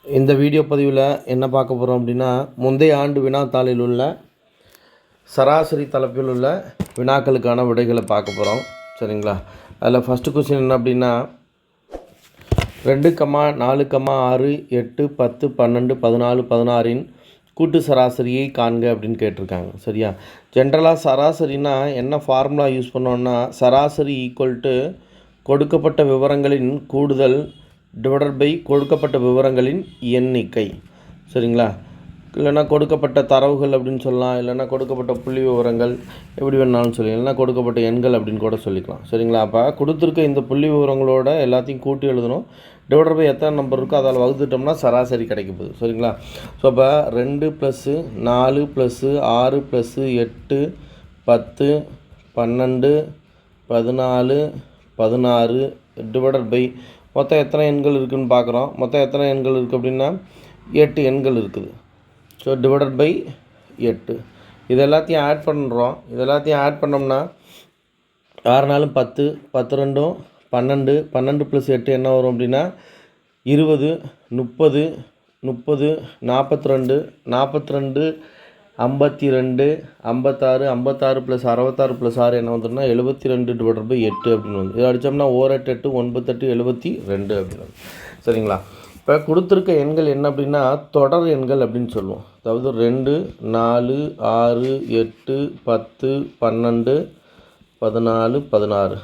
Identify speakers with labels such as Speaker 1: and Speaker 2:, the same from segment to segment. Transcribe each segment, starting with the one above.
Speaker 1: இந்த வீடியோ பதிவில் என்ன பார்க்க போகிறோம் அப்படின்னா, முந்தைய ஆண்டு வினாத்தாளில் உள்ள சராசரி தலைப்பில் உள்ள வினாக்களுக்கான விடைகளை பார்க்க போகிறோம். சரிங்களா? அதில் ஃபஸ்ட்டு கொஸ்டின் என்ன அப்படின்னா, 2, 4, 6, 8, 10, 12, 14, 16 கூட்டு சராசரியை காண்க அப்படின்னு கேட்டிருக்காங்க. சரியா? ஜென்ரலாக சராசரினா என்ன ஃபார்முலா யூஸ் பண்ணோன்னா, சராசரி ஈக்குவல் டு கொடுக்கப்பட்ட விவரங்களின் கூடுதல் டிவைடட் பை கொடுக்கப்பட்ட விவரங்களின் எண்ணிக்கை. சரிங்களா? இல்லைனா கொடுக்கப்பட்ட தரவுகள் அப்படின்னு சொல்லலாம், இல்லைனா கொடுக்கப்பட்ட புள்ளி விவரங்கள், எப்படி வேணாலும் சொல்லி, இல்லைனா கொடுக்கப்பட்ட எண்கள் அப்படின்னு கூட சொல்லிக்கலாம். சரிங்களா? அப்போ கொடுத்துருக்க இந்த புள்ளி விவரங்களோட எல்லாத்தையும் கூட்டி எழுதணும். டிவைடட் பை எத்தனை நம்பர் இருக்கோ அதில் வகுத்துட்டோம்னா சராசரி கிடைக்க போகுது. சரிங்களா? ஸோ அப்போ 2 + 4 + 6 + 8 10 12 14 16 டிவைடட் பை மொத்தம் எத்தனை எண்கள் இருக்குதுன்னு பார்க்குறோம். மொத்தம் எத்தனை எண்கள் இருக்குது அப்படின்னா 8 எண்கள் இருக்குது. ஸோ டிவைடட் பை 8 இது எல்லாத்தையும் ஆட் பண்ணுறோம். இது எல்லாத்தையும் ஆட் பண்ணோம்னா 6 4 10 10 2 12 12 + 8 என்ன வரும் அப்படின்னா 20 30 30 42 42 52 56 56 + 66 + 6 என்ன வந்துடும்னா 72 டிவைடட் பை 8 அப்படின்னு வந்து இதை அடித்தோம்னா 1 8 8 9 8 72 அப்படின்னு வந்து. சரிங்களா? இப்போ கொடுத்துருக்க எண்கள் என்ன அப்படின்னா தொடர் எண்கள் அப்படின்னு சொல்லுவோம். அதாவது 2 4 6 8 10 12 14 16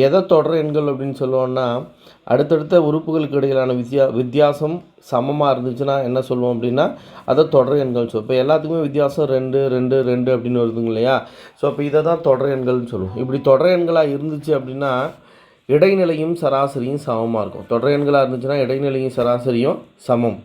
Speaker 1: எதை தொடர் எண்கள் அப்படின்னு சொல்லுவோம்னா, அடுத்தடுத்த உறுப்புகளுக்கு இடையிலான வித்தியாசம் சமமாக இருந்துச்சுன்னா என்ன சொல்லுவோம் அப்படின்னா அதை தொடர் எண்கள் சொல்லுவோம். இப்போ எல்லாத்துக்குமே வித்தியாசம் 2 2 2 அப்படின்னு வருதுங்க இல்லையா? ஸோ அப்போ இதை தான் தொடர் எண்கள்னு சொல்லுவோம். இப்படி தொடர் எண்களாக இருந்துச்சு அப்படின்னா இடைநிலையும் சராசரியும் சமமாக இருக்கும். தொடர் எண்களாக இருந்துச்சுன்னா இடைநிலையும் சராசரியும் சமம்.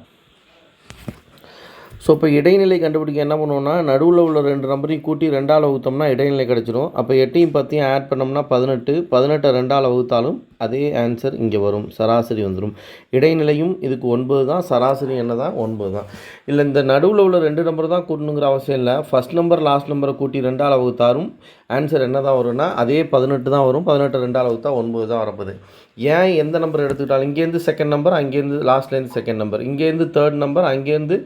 Speaker 1: ஸோ இப்போ இடைநிலை கண்டுபிடிக்க என்ன பண்ணுவோம்னா, நடுவில் உள்ள 2 நம்பரையும் கூட்டி 2ஆல் வகுத்தோம்னா இடைநிலை கிடச்சிடும். அப்போ 8யும் 10யும் ஆட் பண்ணோம்னா 18 18 2ஆல் வகுத்தாலும் அதே ஆன்சர் இங்கே வரும், சராசரி வந்துடும். இடைநிலையும் இதுக்கு 9 தான், சராசரி என்ன தான் 9 தான். இல்லை இந்த நடுவில் உள்ள 2 நம்பர் தான் கூட்டணுங்கிற அவசியம் இல்லை. ஃபஸ்ட் நம்பர் லாஸ்ட் நம்பரை கூட்டி 2ஆல் வகுத்தாலும் ஆன்சர் என்ன தான் வரும்னா அதே 18 தான் வரும். 18 2ஆல் வகுத்தா 9 தான் வரப்போகுது. ஏன் எந்த நம்பர் எடுத்துக்கிட்டாலும் இங்கேருந்து செகண்ட் நம்பர், அங்கேருந்து லாஸ்ட்லேருந்து செகண்ட் நம்பர், இங்கேருந்து தேர்ட் நம்பர், அங்கேருந்து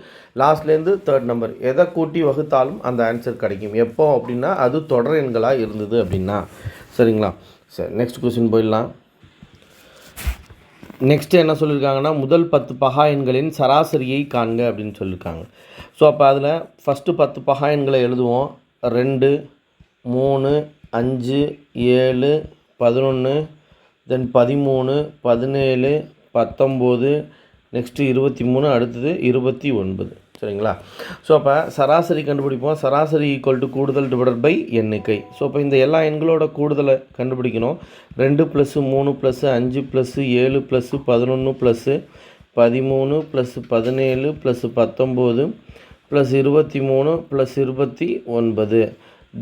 Speaker 1: லாஸ்ட்லேருந்து தேர்ட் நம்பர், எதை கூட்டி வகுத்தாலும் அந்த ஆன்சர் கிடைக்கும். எப்போ அப்படின்னா அது தொடர் எண்களாக இருந்தது அப்படின்னா. சரிங்களா? சரி, நெக்ஸ்ட் கொஸ்டின் போயிடலாம். நெக்ஸ்ட்டு என்ன சொல்லியிருக்காங்கன்னா, முதல் 10 பகா எண்களின் சராசரியை காண்க அப்படின்னு சொல்லியிருக்காங்க. ஸோ அப்போ அதில் ஃபஸ்ட்டு 10 பகா எண்களை எழுதுவோம். 2 3 5 7 11 தென் 13 17 19 நெக்ஸ்ட்டு 23 அடுத்தது 29. சரிங்களா? ஸோ அப்போ சராசரி கண்டுபிடிப்போம். சராசரி ஈக்குவல் டு கூடுதல் டிவைடட் பை எண்ணிக்கை. ஸோ அப்போ இந்த எல்லா எண்களோட கூடுதலை கண்டுபிடிக்கணும். 2 + 3 + 5 + 7 + 11 + 13 + 17 + 19 + 23 + 29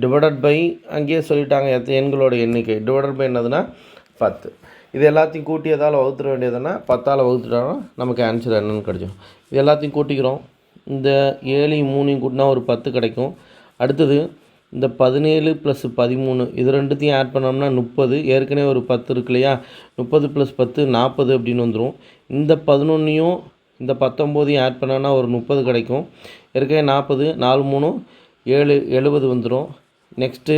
Speaker 1: டிவைடட் பை அங்கேயே சொல்லிட்டாங்க எண்களோட எண்ணிக்கை. டிவைடட் பை என்னதுன்னா 10. இது எல்லாத்தையும் கூட்டி எதால் வகுத்துட வேண்டியதுன்னா 10ஆல் வகுத்துட்டோம்னா நமக்கு ஆன்சர் என்னென்னு கிடைக்கும். இது எல்லாத்தையும் கூட்டிக்கிறோம். இந்த 7யும் 3யும் கூட்டினா ஒரு 10 கிடைக்கும். அடுத்தது இந்த 17 + 13 இது ரெண்டுத்தையும் ஆட் பண்ணோம்னா 30. ஏற்கனவே ஒரு 10 இருக்கு இல்லையா? 30 + 10 40 அப்படின்னு வந்துடும். இந்த 11யும் இந்த 19யும் ஆட் பண்ணோன்னா ஒரு 30 கிடைக்கும். ஏற்கனவே 40 4 3 7 70 வந்துடும். நெக்ஸ்ட்டு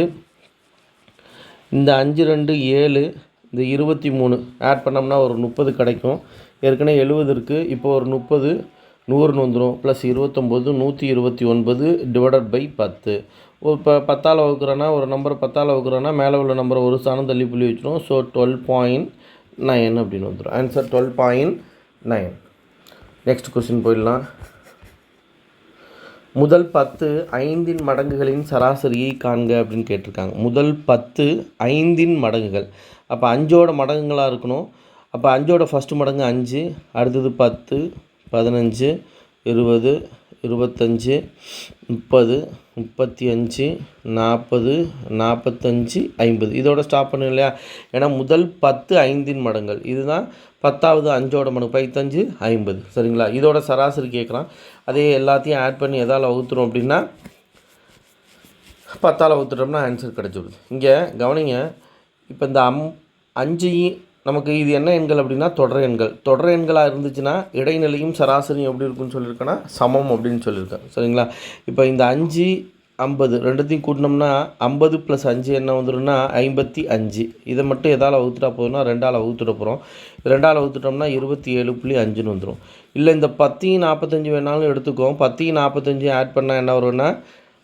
Speaker 1: இந்த 5 2 7 இந்த 23 ஆட் பண்ணோம்னா ஒரு 30 கிடைக்கும். ஏற்கனவே 70 இருக்குது. இப்போ ஒரு 30 100ன்னு வந்துடும். Plus 29 129 divided by 10. இப்போ 10ஆல் வகுக்கிறோன்னா ஒரு நம்பரை 10ஆல் வகுக்கிறோன்னா மேலே உள்ள நம்பரை ஒரு ஸ்தானம் தள்ளி புள்ளி வச்சிடும். ஸோ 12.9 அப்படின்னு வந்துடும். ஆன்சர் 12.9. நெக்ஸ்ட் கொஸ்டின் போயிடலாம். முதல் 10 5 மடங்குகளின் சராசரியை காண்க அப்படின்னு கேட்டிருக்காங்க. முதல் 10 5 மடங்குகள். அப்போ 5ஓட மடங்குகளாக இருக்கணும். அப்போ 5ஓட ஃபஸ்ட்டு மடங்கு 5, அடுத்தது 10 15 20 25 30 35 40 45 50 இதோட ஸ்டாப் பண்ணு இல்லையா? ஏன்னா முதல் 10 5 மடங்கள். இதுதான் 10வது 5ஓட மடங்கு 15 50. சரிங்களா? இதோட சராசரி கேட்குறான். அதே எல்லாத்தையும் ஆட் பண்ணி எதால் வகுத்துறோம் அப்படின்னா 10ஆல் வகுத்துட்டோம்னா ஆன்சர் கிடச்சிடுது. இங்கே கவனிங்க. இப்போ இந்த 5 நமக்கு இது என்ன எண்கள் அப்படின்னா தொடர் எண்கள். தொடர் எண்களாக இருந்துச்சுன்னா இடைநிலையும் சராசரியும் எப்படி இருக்குன்னு சொல்லியிருக்கேன்னா சமம் அப்படின்னு சொல்லியிருக்கேன். சரிங்களா? இப்போ இந்த 5 50 ரெண்டுத்தையும் கூட்டினோம்னா 50 + 5 என்ன வந்துடும்னா 55. இதை மட்டும் எதால் வகுத்துட்டா போதும்னா 2ஆல் வகுத்துட போகிறோம். 2ஆல் வகுத்துட்டோம்னா 27.5ன்னு வந்துடும். இல்லை இந்த 10 45 வேணாலும் எடுத்துக்கோம். 10 45 ஆட் பண்ணால் என்ன வரும்னா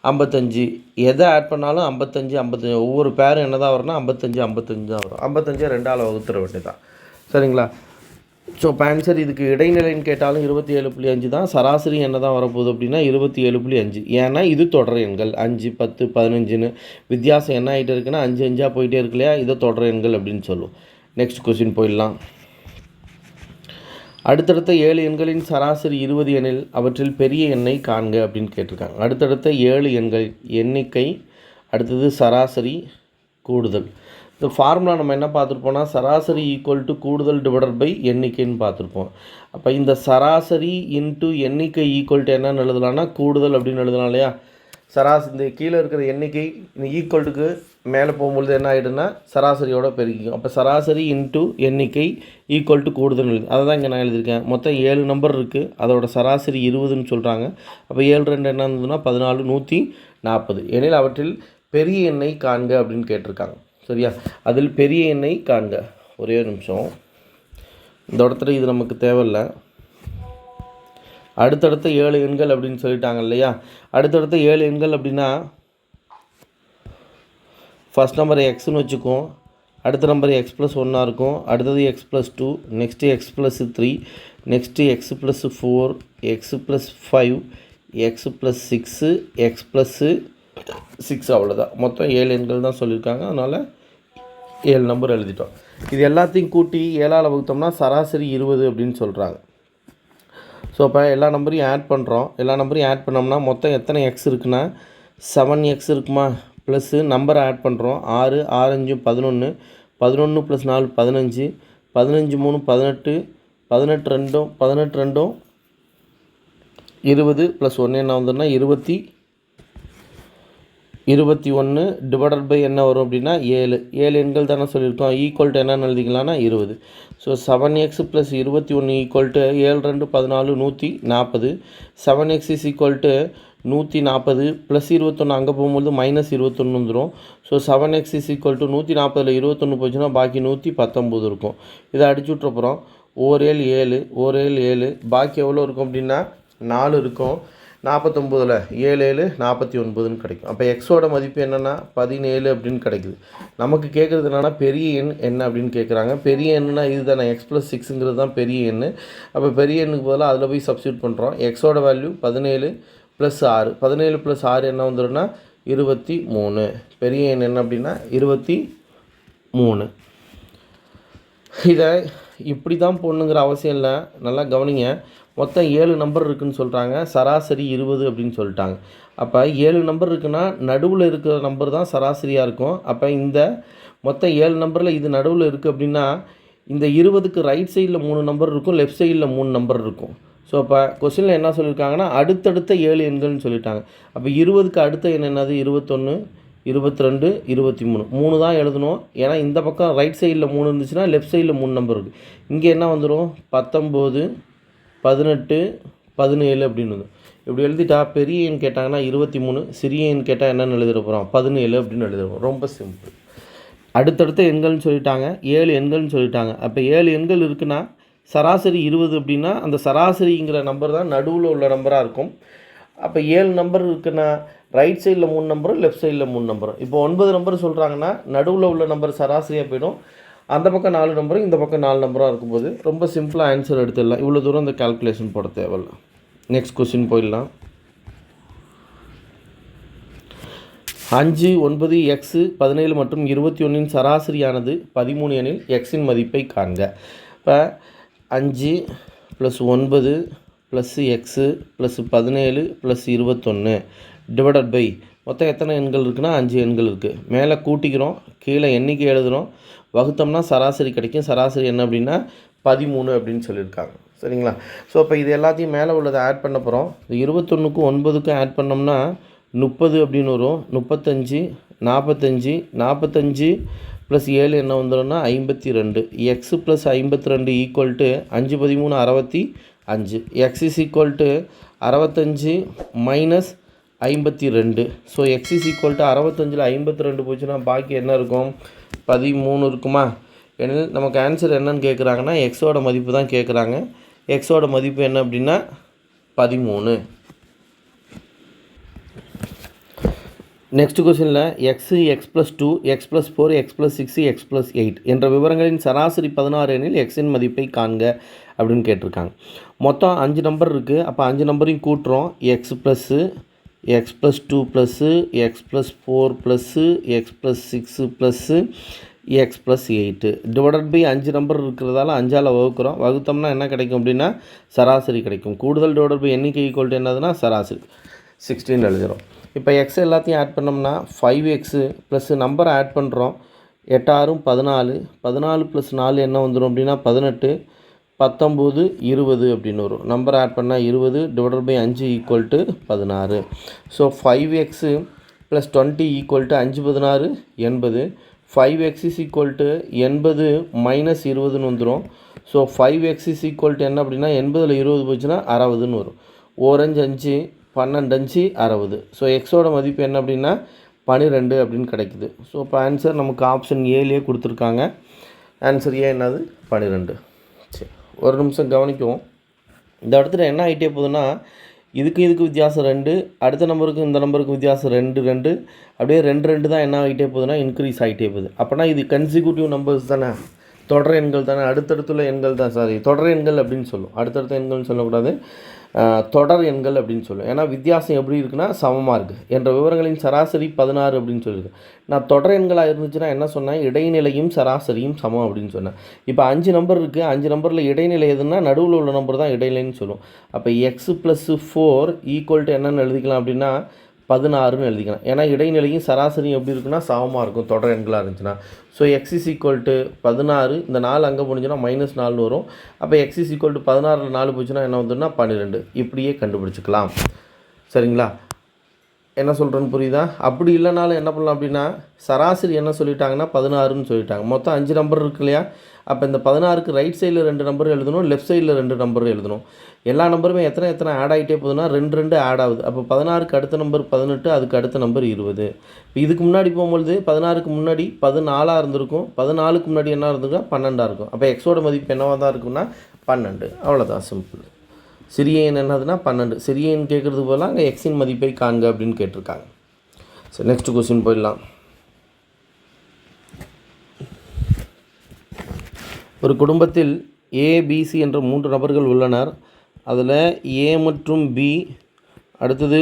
Speaker 1: 55. எதை ஆட் பண்ணாலும் 55 55 ஒவ்வொரு பேரும் என்ன தான் வரும்னா 55 55 தான் வரும். 55 2ஆல் வகுத்துற வேண்டியதான். சரிங்களா? ஸோ இப்போ ஆன்சர் இதுக்கு இடைநிலைன்னு கேட்டாலும் 27.5 தான். சராசரி என்ன தான் வரப்போகுது அப்படின்னா 27.5. ஏன்னா இது தொடர் எண்கள் 5 10 15ன்னு வித்தியாசம் என்ன ஆகிட்டு இருக்குன்னா 5 5ஆக போயிட்டே இருக்கு இல்லையா? இதை தொடர் எண்கள் அப்படின்னு சொல்லுவோம். நெக்ஸ்ட் கொஸ்டின் போயிடலாம். அடுத்தடுத்த 7 எண்களின் சராசரி 20 எனில் அவற்றில் பெரிய எண்ணை காண்க அப்படின்னு கேட்டிருக்காங்க. அடுத்தடுத்த 7 எண்கள் எண்ணிக்கை, அடுத்தது சராசரி, கூடுதல். இந்த ஃபார்முலா நம்ம என்ன பார்த்துருப்போம்னா சராசரி ஈக்குவல் டு கூடுதல் டிவைடட் பை எண்ணிக்கைன்னு பார்த்துருப்போம். அப்போ இந்த சராசரி இன்ட்டு எண்ணிக்கை ஈக்குவல் டு என்னன்னு எழுதலாம்னா கூடுதல் அப்படின்னு எழுதலாம் இல்லையா? இந்த கீழே இருக்கிற எண்ணிக்கை இந்த ஈக்குவல்ட்டுக்கு மேலே போகும்பொழுது என்ன ஆகிடுன்னா சராசரியோட பெருகிக்கும். அப்போ சராசரி இன்ட்டு எண்ணிக்கை ஈக்குவல் டு கூடுதல் எழுது. அதை தான் இங்கே நான் எழுதியிருக்கேன். மொத்தம் 7 நம்பர் இருக்குது. அதோட சராசரி 20ன்னு சொல்கிறாங்க. அப்போ 7 2 என்ன இருந்ததுன்னா 14 140 எனில் அவற்றில் பெரிய எண்ணை காண்க அப்படின்னு கேட்டிருக்காங்க. சரியா? அதில் பெரிய எண்ணை காண்க. ஒரே நிமிஷம், இந்த இடத்துல இது நமக்கு தேவையில்லை. அடுத்தடுத்த 7 எண்கள் அப்படின்னு சொல்லிட்டாங்க இல்லையா? அடுத்தடுத்த 7 எண்கள் அப்படின்னா ஃபஸ்ட் நம்பர் எக்ஸ்ன்னு வச்சுக்கோம். அடுத்த நம்பர் x+1 இருக்கும். அடுத்தது x+2, next x+3, next x+4, x+5, x+6, x+6 அவ்வளோதான். மொத்தம் 7 எண்கள் தான் சொல்லியிருக்காங்க. அதனால் 7 நம்பர் எழுதிட்டோம். இது எல்லாத்தையும் கூட்டி 7ஆல் வகுத்தோம்னா சராசரி 20 அப்படின்னு சொல்கிறாங்க. ஸோ அப்போ எல்லா நம்பரையும் ஆட் பண்ணுறோம். எல்லா நம்பரையும் ஆட் பண்ணோம்னா மொத்தம் எத்தனை எக்ஸ் இருக்குன்னா 7x இருக்குமா? ப்ளஸ்ஸு நம்பரை ஆட் பண்ணுறோம். 6 6 5 11, 11 + 4 15, 15 3 18, 18 2 20 + 1 என்ன வந்துன்னா 21 டிவைடட் பை என்ன வரும் அப்படின்னா 7 எண்கள் தானே சொல்லியிருக்கோம். ஈக்குவல் டு என்னென்னு எழுதிக்கலாம்னா 20. So 7x + 21 equal to 7 2 14 140. 7x is equal to 140 plus 21 அங்கே போகும்போது -21 வந்துடும். So 7x is equal to 140ல் 21 போச்சுன்னா பாக்கி 119 இருக்கும். இதை அடிச்சு விட்றப்போகிறோம். 1 7 1 7 பாக்கி எவ்வளோ இருக்கும் அப்படின்னா 4 இருக்கும். 49ல் 7 7 49ன்னு கிடைக்கும். அப்போ எக்ஸோட மதிப்பு என்னென்னா 17 அப்படின்னு கிடைக்குது. நமக்கு கேட்குறது என்னென்னா பெரிய எண் என்ன அப்படின்னு கேட்குறாங்க. பெரிய எண்ணுனா இது தானே x+6ங்கிறது தான் பெரிய எண். அப்போ பெரிய எண்ணுக்கு பதிலாக அதில் போய் சப்ஸ்டியூட் பண்ணுறோம். எக்ஸோட வேல்யூ 17 + 6. 17 + 6 என்ன வந்துடும்னா 23. பெரிய எண் என்ன அப்படின்னா 23. இதை இப்படி தான் போடணுங்கிற அவசியம் இல்லை. நல்லா கவனிங்க. மொத்தம் 7 நம்பர் இருக்குதுன்னு சொல்கிறாங்க. சராசரி 20 அப்படின்னு சொல்லிட்டாங்க. அப்போ 7 நம்பர் இருக்குன்னா நடுவில் இருக்கிற நம்பர் தான் சராசரியாக இருக்கும். அப்போ இந்த மொத்தம் 7 நம்பரில் இது நடுவில் இருக்குது அப்படின்னா இந்த 20க்கு ரைட் சைடில் 3 நம்பர் இருக்கும், லெஃப்ட் சைடில் 3 நம்பர் இருக்கும். ஸோ அப்போ கொஸ்டினில் என்ன சொல்லியிருக்காங்கன்னா அடுத்தடுத்த 7 எண்கள்னு சொல்லிட்டாங்க. அப்போ 20க்கு அடுத்த எண் என்னது? 21 22 23 3 தான் எழுதணும். ஏன்னா இந்த பக்கம் ரைட் சைடில் 3 இருந்துச்சுன்னா லெஃப்ட் சைடில் 3 நம்பர் இருக்குது. இங்கே என்ன வந்துடும்? 19 18 17 அப்படின்னு வந்து இப்படி எழுதிட்டா பெரிய எண் கேட்டாங்கன்னா 23, சிறிய எண் கேட்டால் என்னென்னு எழுதிட போகிறோம்? 17 அப்படின்னு எழுதிடுவோம். ரொம்ப சிம்பிள். அடுத்தடுத்த எண்கள்னு சொல்லிட்டாங்க, 7 எண்கள்னு சொல்லிட்டாங்க. அப்போ 7 எண்கள் இருக்குன்னா சராசரி 20 அப்படின்னா அந்த சராசரிங்கிற நம்பர் தான் நடுவில் உள்ள நம்பராக இருக்கும். அப்போ 7 நம்பர் இருக்குன்னா ரைட் சைடில் 3 நம்பரும் லெஃப்ட் சைடில் 3 நம்பரும். இப்போ 9 நம்பர் சொல்கிறாங்கன்னா நடுவில் உள்ள நம்பர் சராசரியாக போயிடும். அந்த பக்கம் 4 நம்பரும் இந்த பக்கம் 4 நம்பராக இருக்கும்போது ரொம்ப சிம்பிளாக ஆன்சர் எடுத்துடலாம். இவ்வளோ தூரம் இந்த கால்குலேஷன் போட தேவையில்லை. நெக்ஸ்ட் கொஸ்டின் போயிடலாம். 5 9 x 17 மற்றும் 21 சராசரியானது 13 எனில் எக்ஸின் மதிப்பை காண்க. இப்போ 5 + 9 + x + 17 + 21 டிவைடட் பை மொத்தம் எத்தனை எண்கள் இருக்குன்னா 5 எண்கள் இருக்குது. மேலே கூட்டிக்கிறோம், கீழே எண்ணிக்கை எழுதுகிறோம், வகுத்தோம்னா சராசரி கிடைக்கும். சராசரி என்ன அப்படின்னா 13 அப்படின்னு சொல்லியிருக்காங்க. சரிங்களா? ஸோ இப்போ இது எல்லாத்தையும் மேலே உள்ளதை ஆட் பண்ண போகிறோம். இந்த 21க்கும் 9க்கும் ஆட் பண்ணோம்னா 30 அப்படின்னு வரும். 35 45 45 ப்ளஸ் 7 என்ன வந்துடும்னா 52. X plus 52 equal to 5 13 65. X is equal to 65 minus 52. So x is equal to 65ல் 52 போச்சுன்னா பாக்கி என்ன இருக்கும்? 13 இருக்குமா? ஏன்னா நமக்கு ஆன்சர் என்னன்னு கேட்குறாங்கன்னா எக்ஸோட மதிப்பு தான் கேட்குறாங்க. எக்ஸோட மதிப்பு என்ன அப்படின்னா 13. நெக்ஸ்ட் கொஸ்டினில் x X plus 2 X plus 4 X plus 6 X plus 8 என்ற விவரங்களின் சராசரி 16 எனில் எக்ஸின் மதிப்பை காண்க அப்படின்னு கேட்டிருக்காங்க. மொத்தம் 5 நம்பர் இருக்குது. அப்போ 5 நம்பரையும் கூட்டுறோம். X plus x plus 2 plus x plus 4 plus x plus 6 plus x plus 8 divided by 5 number இருக்கிறதால 5ஆல் வகுக்கிறோம். வகுத்தோம்னா என்ன கிடைக்கும் அப்படின்னா சராசரி கிடைக்கும். கூடுதல் டிவைடட் பை எண்ணிக்கை ஈக்குவல் டு என்னதுன்னா சராசரி 16 எழுதுகிறோம். இப்போ எக்ஸ் எல்லாத்தையும் ஆட் பண்ணோம்னா 5x ப்ளஸ் நம்பரை ஆட் பண்ணுறோம். 8 6 14. 14 ப்ளஸ் 4 என்ன வந்துடும் அப்படின்னா 18. 19 20 அப்படின்னு வரும். நம்பரை ஆட் பண்ணால் 20 divided by 5 equal to 16. So 5x plus 20 equal to 5 16 80. 5x is equal to 80 minus 20ன்னு வந்துடும். So 5x is equal to என்ன அப்படின்னா 80ல் 20 போச்சுன்னா 60ன்னு வரும். 4 5 12 5 60. ஸோ எக்ஸோட மதிப்பு என்ன அப்படின்னா 12 அப்படின்னு கிடைக்குது. ஸோ இப்போ ஆன்சர் நமக்கு ஆப்ஷன் ஏலேயே கொடுத்துருக்காங்க. ஆன்சர் ஏ என்னது 12. சரி, ஒரு நிமிஷம் கவனிக்குவோம். இந்த இடத்துல என்ன ஆகிட்டே போகுதுன்னா இதுக்கு வித்தியாசம் 2, அடுத்த நம்பருக்கு இந்த நம்பருக்கு வித்தியாசம் 2 2 அப்படியே 2 2 தான் என்ன ஆகிட்டே போகுதுன்னா இன்க்ரீஸ் ஆகிட்டே போகுது. அப்போனா இது கன்சிக்யூட்டிவ் நம்பர்ஸ் தானே, தொடர் எண்கள் தானே, அடுத்தடுத்துள்ள எண்கள் தான். தொடர் எண்கள் அப்படின்னு சொல்லும். அடுத்தடுத்த எண்கள்னு சொல்லக்கூடாது, தொடர் எண்கள் அப்படின்னு சொல்லுவேன். ஏன்னா வித்தியாசம் எப்படி இருக்குன்னா சமமாக இருக்குது. என்ற விவரங்களின் சராசரி 16 அப்படின்னு சொல்லியிருக்கு. நான் தொடர் எண்களாக இருந்துச்சுன்னா என்ன சொன்னேன்? இடைநிலையும் சராசரியும் சமம் அப்படின்னு சொன்னேன். இப்போ 5 நம்பர் இருக்குது. 5 நம்பரில் இடைநிலை எதுன்னா நடுவில் உள்ள நம்பர் தான் இடைநிலைன்னு சொல்லுவோம். அப்போ எக்ஸ் ப்ளஸ் 4 ஈக்குவல் டு என்னென்னு எழுதிக்கலாம் அப்படின்னா 16ன்னு எழுதிக்கலாம். ஏன்னா இடைநிலையும் சராசரியும் எப்படி இருக்குன்னா சமமாக இருக்கும் தொடர் எண்களாக இருந்துச்சுன்னா. So x is equal to 16. இந்த 4 அங்கே போனிச்சுன்னா -4 வரும். அப்போ எக்ஸ் இஸ் ஈக்குவல் டு 16ல் 4 போச்சுன்னா என்ன வந்துன்னா 12. இப்படியே கண்டுபிடிச்சிக்கலாம். சரிங்களா? என்ன சொல்கிறேன்னு புரியுதா? அப்படி இல்லைனாலும் என்ன பண்ணலாம் அப்படின்னா சராசரி என்ன சொல்லிட்டாங்கன்னா 16ன்னு சொல்லிட்டாங்க. மொத்தம் 5 நம்பர் இருக்கு இல்லையா? அப்போ இந்த 16க்கு ரைட் சைடில் 2 நம்பர் எழுதணும், லெஃப்ட் சைடில் 2 நம்பர் எழுதணும். எல்லா நம்பருமே எத்தனை ஆட் ஆகிட்டே போகுதுன்னா 2 2 ஆட் ஆகுது. அப்போ 16க்கு அடுத்த நம்பர் 18, அதுக்கு அடுத்த நம்பர் 20. இப்போ இதுக்கு முன்னாடி போகும்பொழுது 16க்கு முன்னாடி 14 இருந்திருக்கும், 14க்கு முன்னாடி என்ன இருந்திருக்குன்னா 12 இருக்கும். அப்போ எக்ஸோட மதிப்பு என்னவாக தான் இருக்குன்னா 12. அவ்வளோதான், சிம்பிள். சிறிய எண் என்னதுன்னா 12. சிறிய எண் கேட்குறது போல அங்கே எக்ஸின் மதிப்பை காண்க அப்படின்னு கேட்டிருக்காங்க. சரி, நெக்ஸ்ட் கொஸ்டின் போயிடலாம். ஒரு குடும்பத்தில் ஏபிசி என்ற 3 நபர்கள் உள்ளனர். அதில் ஏ மற்றும் பி, அடுத்தது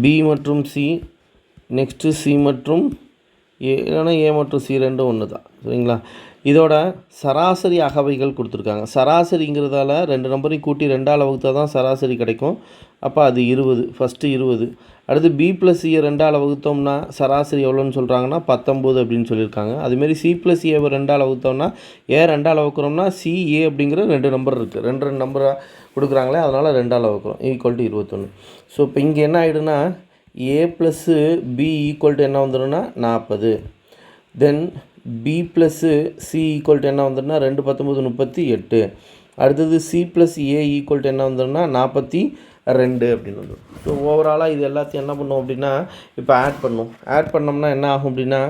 Speaker 1: பி மற்றும் சி, நெக்ஸ்ட்டு சி மற்றும் ஏ. இல்லைனா ஏ மற்றும் சி ரெண்டும் ஒன்று தான். சரிங்களா? இதோட சராசரி அகவைகள் கொடுத்துருக்காங்க. சராசரிங்கிறதால 2 நம்பரையும் கூட்டி 2ஆல் வகுத்தா தான் சராசரி கிடைக்கும். அப்போ அது 20, ஃபஸ்ட்டு 20. அடுத்து பி ப்ளஸ் சியை 2ஆல் வகுத்தோம்னா சராசரி எவ்வளோன்னு சொல்கிறாங்கன்னா 19 அப்படின்னு சொல்லியிருக்காங்க. அதுமாரி சி ப்ளஸ் ஏவை 2ஆல் வகுத்தோம்னா 2ஆல் வகுக்கிறோம்னா சிஏ அப்படிங்கிற 2 நம்பர் இருக்குது. 2 நம்பராக கொடுக்குறாங்களே, அதனால் 2ஆல் வகுக்கிறோம். Equal to 21. ஸோ இப்போ இங்கே என்ன ஆகிடுன்னா A plus B equal to என்ன வந்துடும்னா 40. Then B plus C equal to என்ன வந்துடும்னா 2 19 38. அடுத்தது C plus A equal to என்ன வந்துடும்னா 42 அப்படின்னு வந்துடும். ஸோ ஓவராலாக இது எல்லாத்தையும் என்ன பண்ணும் அப்படின்னா இப்போ ஆட் பண்ணோம்னா என்ன ஆகும் அப்படின்னா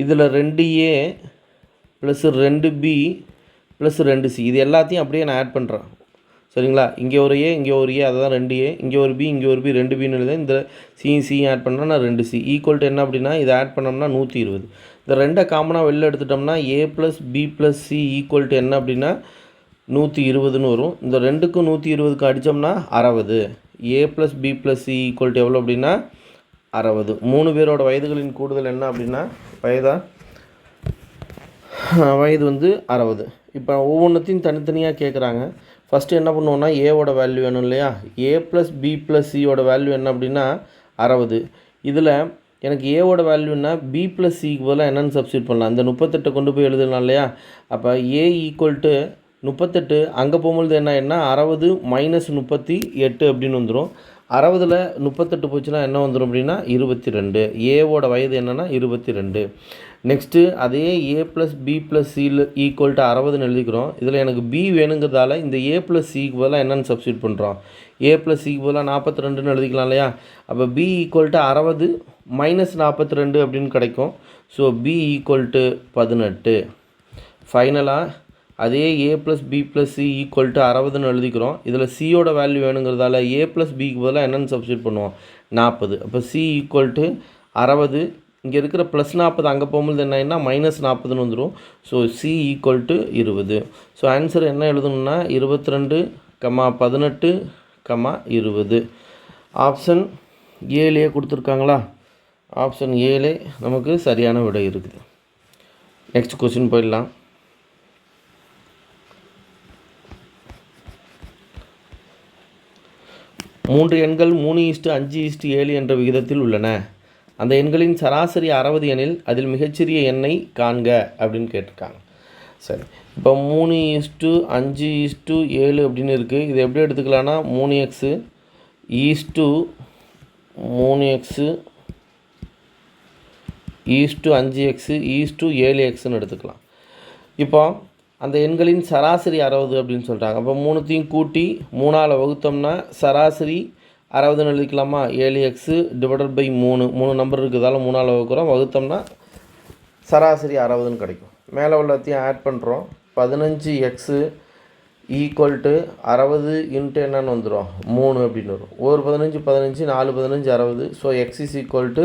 Speaker 1: இதில் 2A plus 2B plus 2C இது எல்லாத்தையும் அப்படியே நான் ஆட் பண்ணுறேன். சரிங்களா? இங்கே ஒரு ஏ, இங்கே ஒரு ஏ, அதுதான் 2A. இங்கே ஒரு பி, இங்கே ஒரு பி, 2Bன்னு எழுத இந்த சி ஆட் பண்ணால் நான் 2C ஈக்குவல் டு என்ன அப்படின்னா இதை ஆட் பண்ணோம்னா 120. இந்த 2 காமனாக வெளில எடுத்துட்டோம்னா A plus B plus C equal to என்ன அப்படின்னா 120ன்னு வரும். இந்த 2க்கும் 120க்கு அடித்தோம்னா 60. A plus B plus C equal to எவ்வளோ அப்படின்னா 60. 3 பேரோட வயதுகளின் கூடுதல் என்ன அப்படின்னா வயது வந்து 60. இப்போ ஒவ்வொன்றத்தையும் தனித்தனியாக கேட்குறாங்க. ஃபஸ்ட்டு என்ன பண்ணுவோன்னா ஏவோட வேல்யூ வேணும் இல்லையா? ஏ ப்ளஸ் பி ப்ளஸ் சியோட வேல்யூ என்ன அப்படின்னா 60. இதில் எனக்கு ஏவோட வேல்யூன்னா பி ப்ளஸ் சிக்கு பதிலாக என்னென்னு சப்ஸ்டியூட் பண்ணலாம். இந்த 38 கொண்டு போய் எழுதலாம் இல்லையா? அப்போ ஏ ஈக்குவல் டு 38 அங்கே போகும்பொழுது என்ன ஆகிடும்னா 60 மைனஸ் 38 அப்படின்னு வந்துடும். 60ல் 38 போச்சுன்னா என்ன வந்துடும் அப்படின்னா 22. ஏவோட வயது என்னென்னா 22. நெக்ஸ்ட்டு அதே a + b + c equal to 60ன்னு எழுதிக்கிறோம். இதில் எனக்கு b வேணுங்கிறதால இந்த a + cக்கு பதிலாக என்னென்னு சப்ஸ்டியூட் பண்ணுறோம். a + cக்கு பதிலாக 42ன்னு எழுதிக்கலாம் இல்லையா. அப்போ b ஈக்குவல் டு 60 - 42 அப்படின்னு கிடைக்கும். So b equal to 18. ஃபைனலாக அதே a + b + c equal to 60ன்னு எழுதிக்கிறோம். இதில் cயோட வேல்யூ வேணுங்கிறதால a + bக்கு பதிலாக என்னென்னு சப்ஸ்டியூட் பண்ணுவோம், 40. அப்போ c ஈக்குவல் டு 60. இங்கே இருக்கிற +40 அங்கே போகும்போது என்ன ஆயிடும்னா -40ன்னு வந்துடும். So c equal to 20. So answer என்ன எழுதணும்னா 22, 18, 20. ஆப்ஷன் 7 கொடுத்துருக்காங்களா. ஆப்ஷன் 7 நமக்கு சரியான விடை இருக்குது. நெக்ஸ்ட் கொஸ்டின் போயிடலாம். மூன்று எண்கள் 3:5:7 என்ற விகிதத்தில் உள்ளன. அந்த எண்களின் சராசரி 60 எனில் அதில் மிகச்சிறிய எண்ணை காண்க அப்படின்னு கேட்டிருக்காங்க. சரி, இப்போ 3:5:7 அப்படின்னு இருக்குது. இது எப்படி எடுத்துக்கலான்னா 3x 5x 7xன்னு எடுத்துக்கலாம். இப்போ அந்த எண்களின் சராசரி 60 அப்படின்னு சொல்கிறாங்க. அப்போ மூணுத்தையும் கூட்டி 3ஆல் வகுத்தோம்னா சராசரி 60ன்னு எழுதிக்கலாமா. 7x / 3 நம்பர் இருக்கிறதால 3ஆல் வகுக்கிறோம். வகுத்தோம்னா சராசரி 60ன்னு கிடைக்கும். மேலே உள்ளத்தையும் ஆட் பண்ணுறோம். 15x ஈக்குவல் டு 60 இன்ட்டு என்னன்னு வந்துடும் 3 அப்படின்னு வரும். ஒரு 15 15 4 15 60. So x equal to